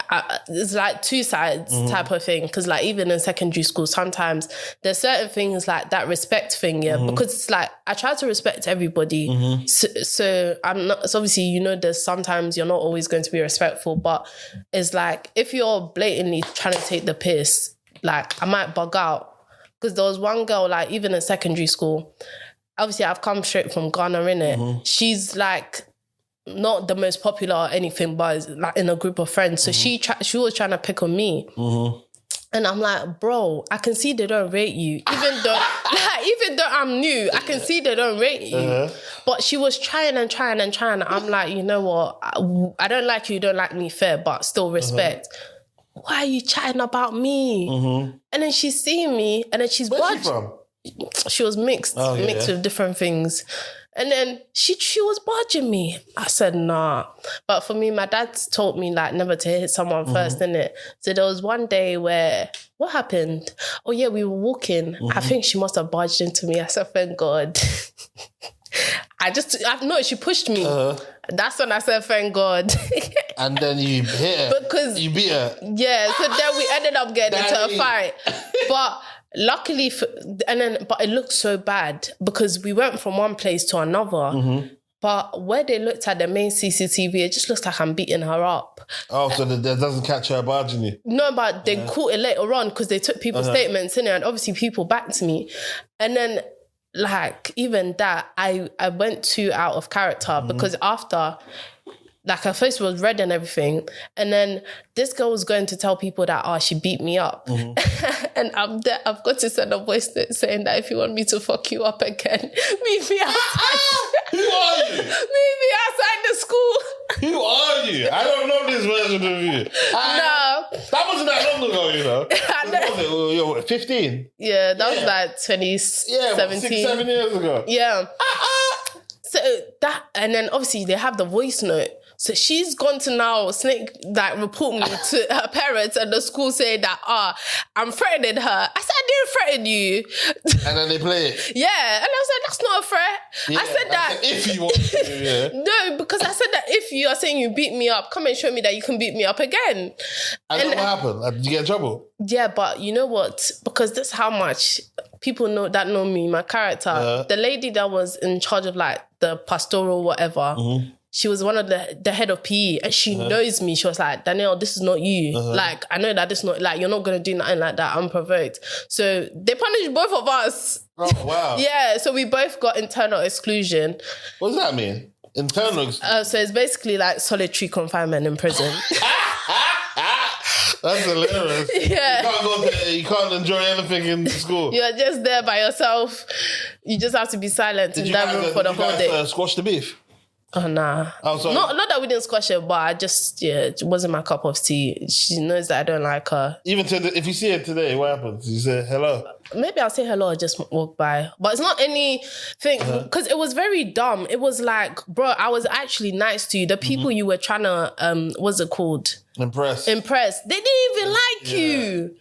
it's like 2 sides type of thing. Because like even in secondary school, sometimes there's certain things like that respect thing, because it's like I try to respect everybody. So I'm not. So obviously, there's sometimes you're not always going to be respectful, but it's like if you're blatantly trying to take the piss, like I might bug out. Because there was one girl, like even in secondary school, obviously I've come straight from Ghana, innit? She's like not the most popular or anything, but like in a group of friends. So she was trying to pick on me. And I'm like, bro, I can see they don't rate you. Even though I'm new, I can see they don't rate you. But she was trying and trying and trying. I'm like, you know what? I don't like you don't like me, fair, but still respect. Why are you chatting about me? And then she's seeing me and then she's Where's she from? She was mixed with different things. And then she was barging me. I said, nah. But for me, my dad told me like never to hit someone first, innit? So there was one day where, what happened? Oh yeah, we were walking. I think she must have barged into me. I said, thank God. No, she pushed me. That's when I said, thank God. And then you hit her. Because You beat her. yeah, so then we ended up getting into a Danie. fight. But luckily, but it looked so bad because we went from one place to another. But where they looked at the main CCTV, it just looks like I'm beating her up. Oh, so that doesn't catch her barging you. No, but they caught it later on because they took people's statements in it, and obviously people backed me. And then, like, even that, I went too out of character because after, like, her face was red and everything. And then this girl was going to tell people that, she beat me up. And I've got to send a voice note saying that if you want me to fuck you up again, meet me outside. Who are you? Meet me outside the school. Who are you? I don't know this version of you. No. That wasn't that long ago, you know. I Was it 15? Yeah, that was like 2017. 6, 7 years ago. Yeah. So that, and then obviously they have the voice note. So she's gone to now report me to her parents and the school saying that, I'm threatening her. I said, I didn't threaten you. And then they play it. Yeah. And I said, that's not a threat. Yeah, I said that. if you want to, yeah. No, because I said that if you are saying you beat me up, come and show me that you can beat me up again. And then what happened? Did you get in trouble? Yeah, but you know what? Because this is how much people know me, my character. The lady that was in charge of like the pastoral whatever, she was one of the head of PE and she knows me. She was like, Danielle, this is not you. Like, I know that this is not, like, you're not going to do nothing like that unprovoked. So they punished both of us. Oh, wow. Yeah, so we both got internal exclusion. What does that mean? Internal exclusion? So it's basically like solitary confinement in prison. That's hilarious. Yeah. You can't enjoy anything in school. You're just there by yourself. You just have to be silent in that room for the whole day. Squash the beef? Oh, nah. Oh, sorry. Not that we didn't squash it, but it wasn't my cup of tea. She knows that I don't like her. Even if you see her today, what happens? You say hello? Maybe I'll say hello or just walk by. But it's not anything, because it was very dumb. It was like, bro, I was actually nice to you. The people you were trying to, what's it called? Impress. They didn't even like you.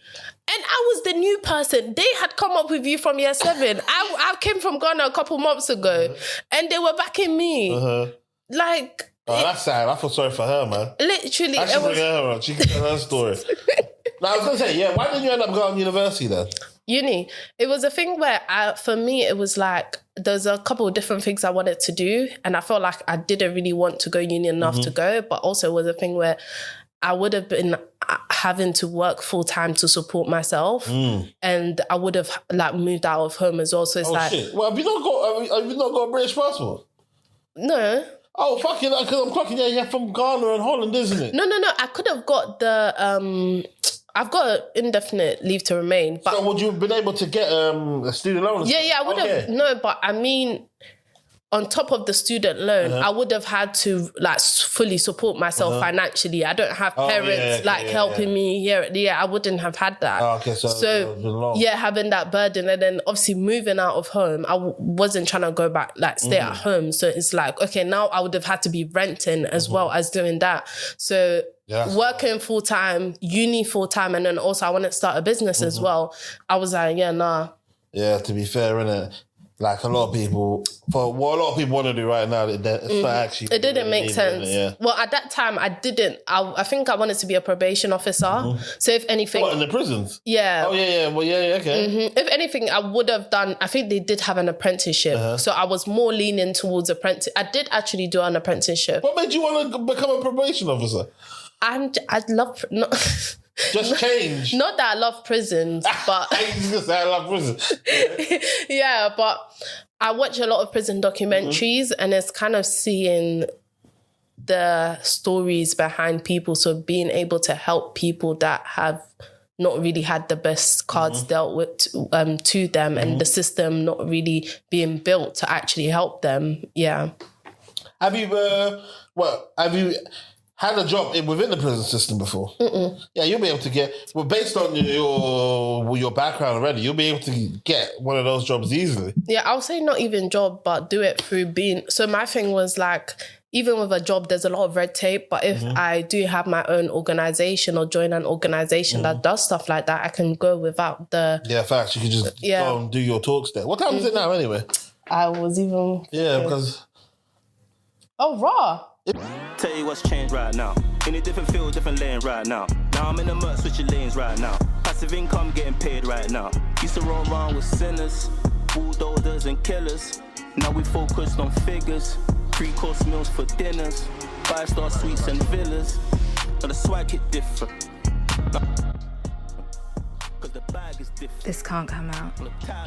And I was the new person. They had come up with you from year 7. I came from Ghana a couple months ago and they were backing me. Like... Oh, that's sad. I feel sorry for her, man. Literally. I should bring her on. She can tell her story. Now, I was going to say, why didn't you end up going to university then? Uni. It was a thing where, for me, it was like, there's a couple of different things I wanted to do. And I felt like I didn't really want to go uni enough to go. But also it was a thing where I would have been having to work full time to support myself, and I would have like moved out of home as well. So it's like, shit. Well, have you not got a British passport? No. Oh, fucking! Because I'm clocking. You're from Ghana and Holland, isn't it? No. I could have got the. I've got an indefinite leave to remain. But so would you have been able to get a student loan? Yeah, I would have. No, but I mean, on top of the student loan, I would have had to like fully support myself financially. I don't have parents helping me here. Yeah, I wouldn't have had that. Oh, okay, so having that burden, and then obviously moving out of home, I wasn't trying to go back, like stay at home. So it's like, okay, now I would have had to be renting as well as doing that. So working full time, uni full time, and then also I wanted to start a business as well. I was like, nah. Yeah, to be fair, innit? Like a lot of people, for what a lot of people want to do right now, it's not actually... It didn't make sense. Well, at that time, I didn't. I think I wanted to be a probation officer. So if anything... What, in the prisons? Yeah. Oh, yeah. Well, yeah, okay. If anything, I would have done... I think they did have an apprenticeship. So I was more leaning towards apprentice. I did actually do an apprenticeship. What made you want to become a probation officer? I'd love... Just change. Not that I love prisons, but... I was going to say I love prisons. Yeah, but I watch a lot of prison documentaries and it's kind of seeing the stories behind people. So being able to help people that have not really had the best cards dealt with to them and the system not really being built to actually help them. Yeah. Have you had a job within the prison system before? Yeah, you'll be able to get... Well, based on your background already, you'll be able to get one of those jobs easily. Yeah, I'll say not even job, but do it through being... So my thing was like, even with a job, there's a lot of red tape, but if I do have my own organisation or join an organisation that does stuff like that, I can go without the... Yeah, facts. You can just go and do your talks there. What time is it now anyway? I was even... Yeah, because... Oh, raw. Tell you what's changed right now. In a different field, different lane right now. Now I'm in the mud, switching lanes right now. Passive income getting paid right now. Used to roll around with sinners, bulldozers and killers. Now we focused on figures. 3-course meals for dinners. 5-star suites and villas. Now the swag hit different. Cause the bag is different. This can't come out. The tab is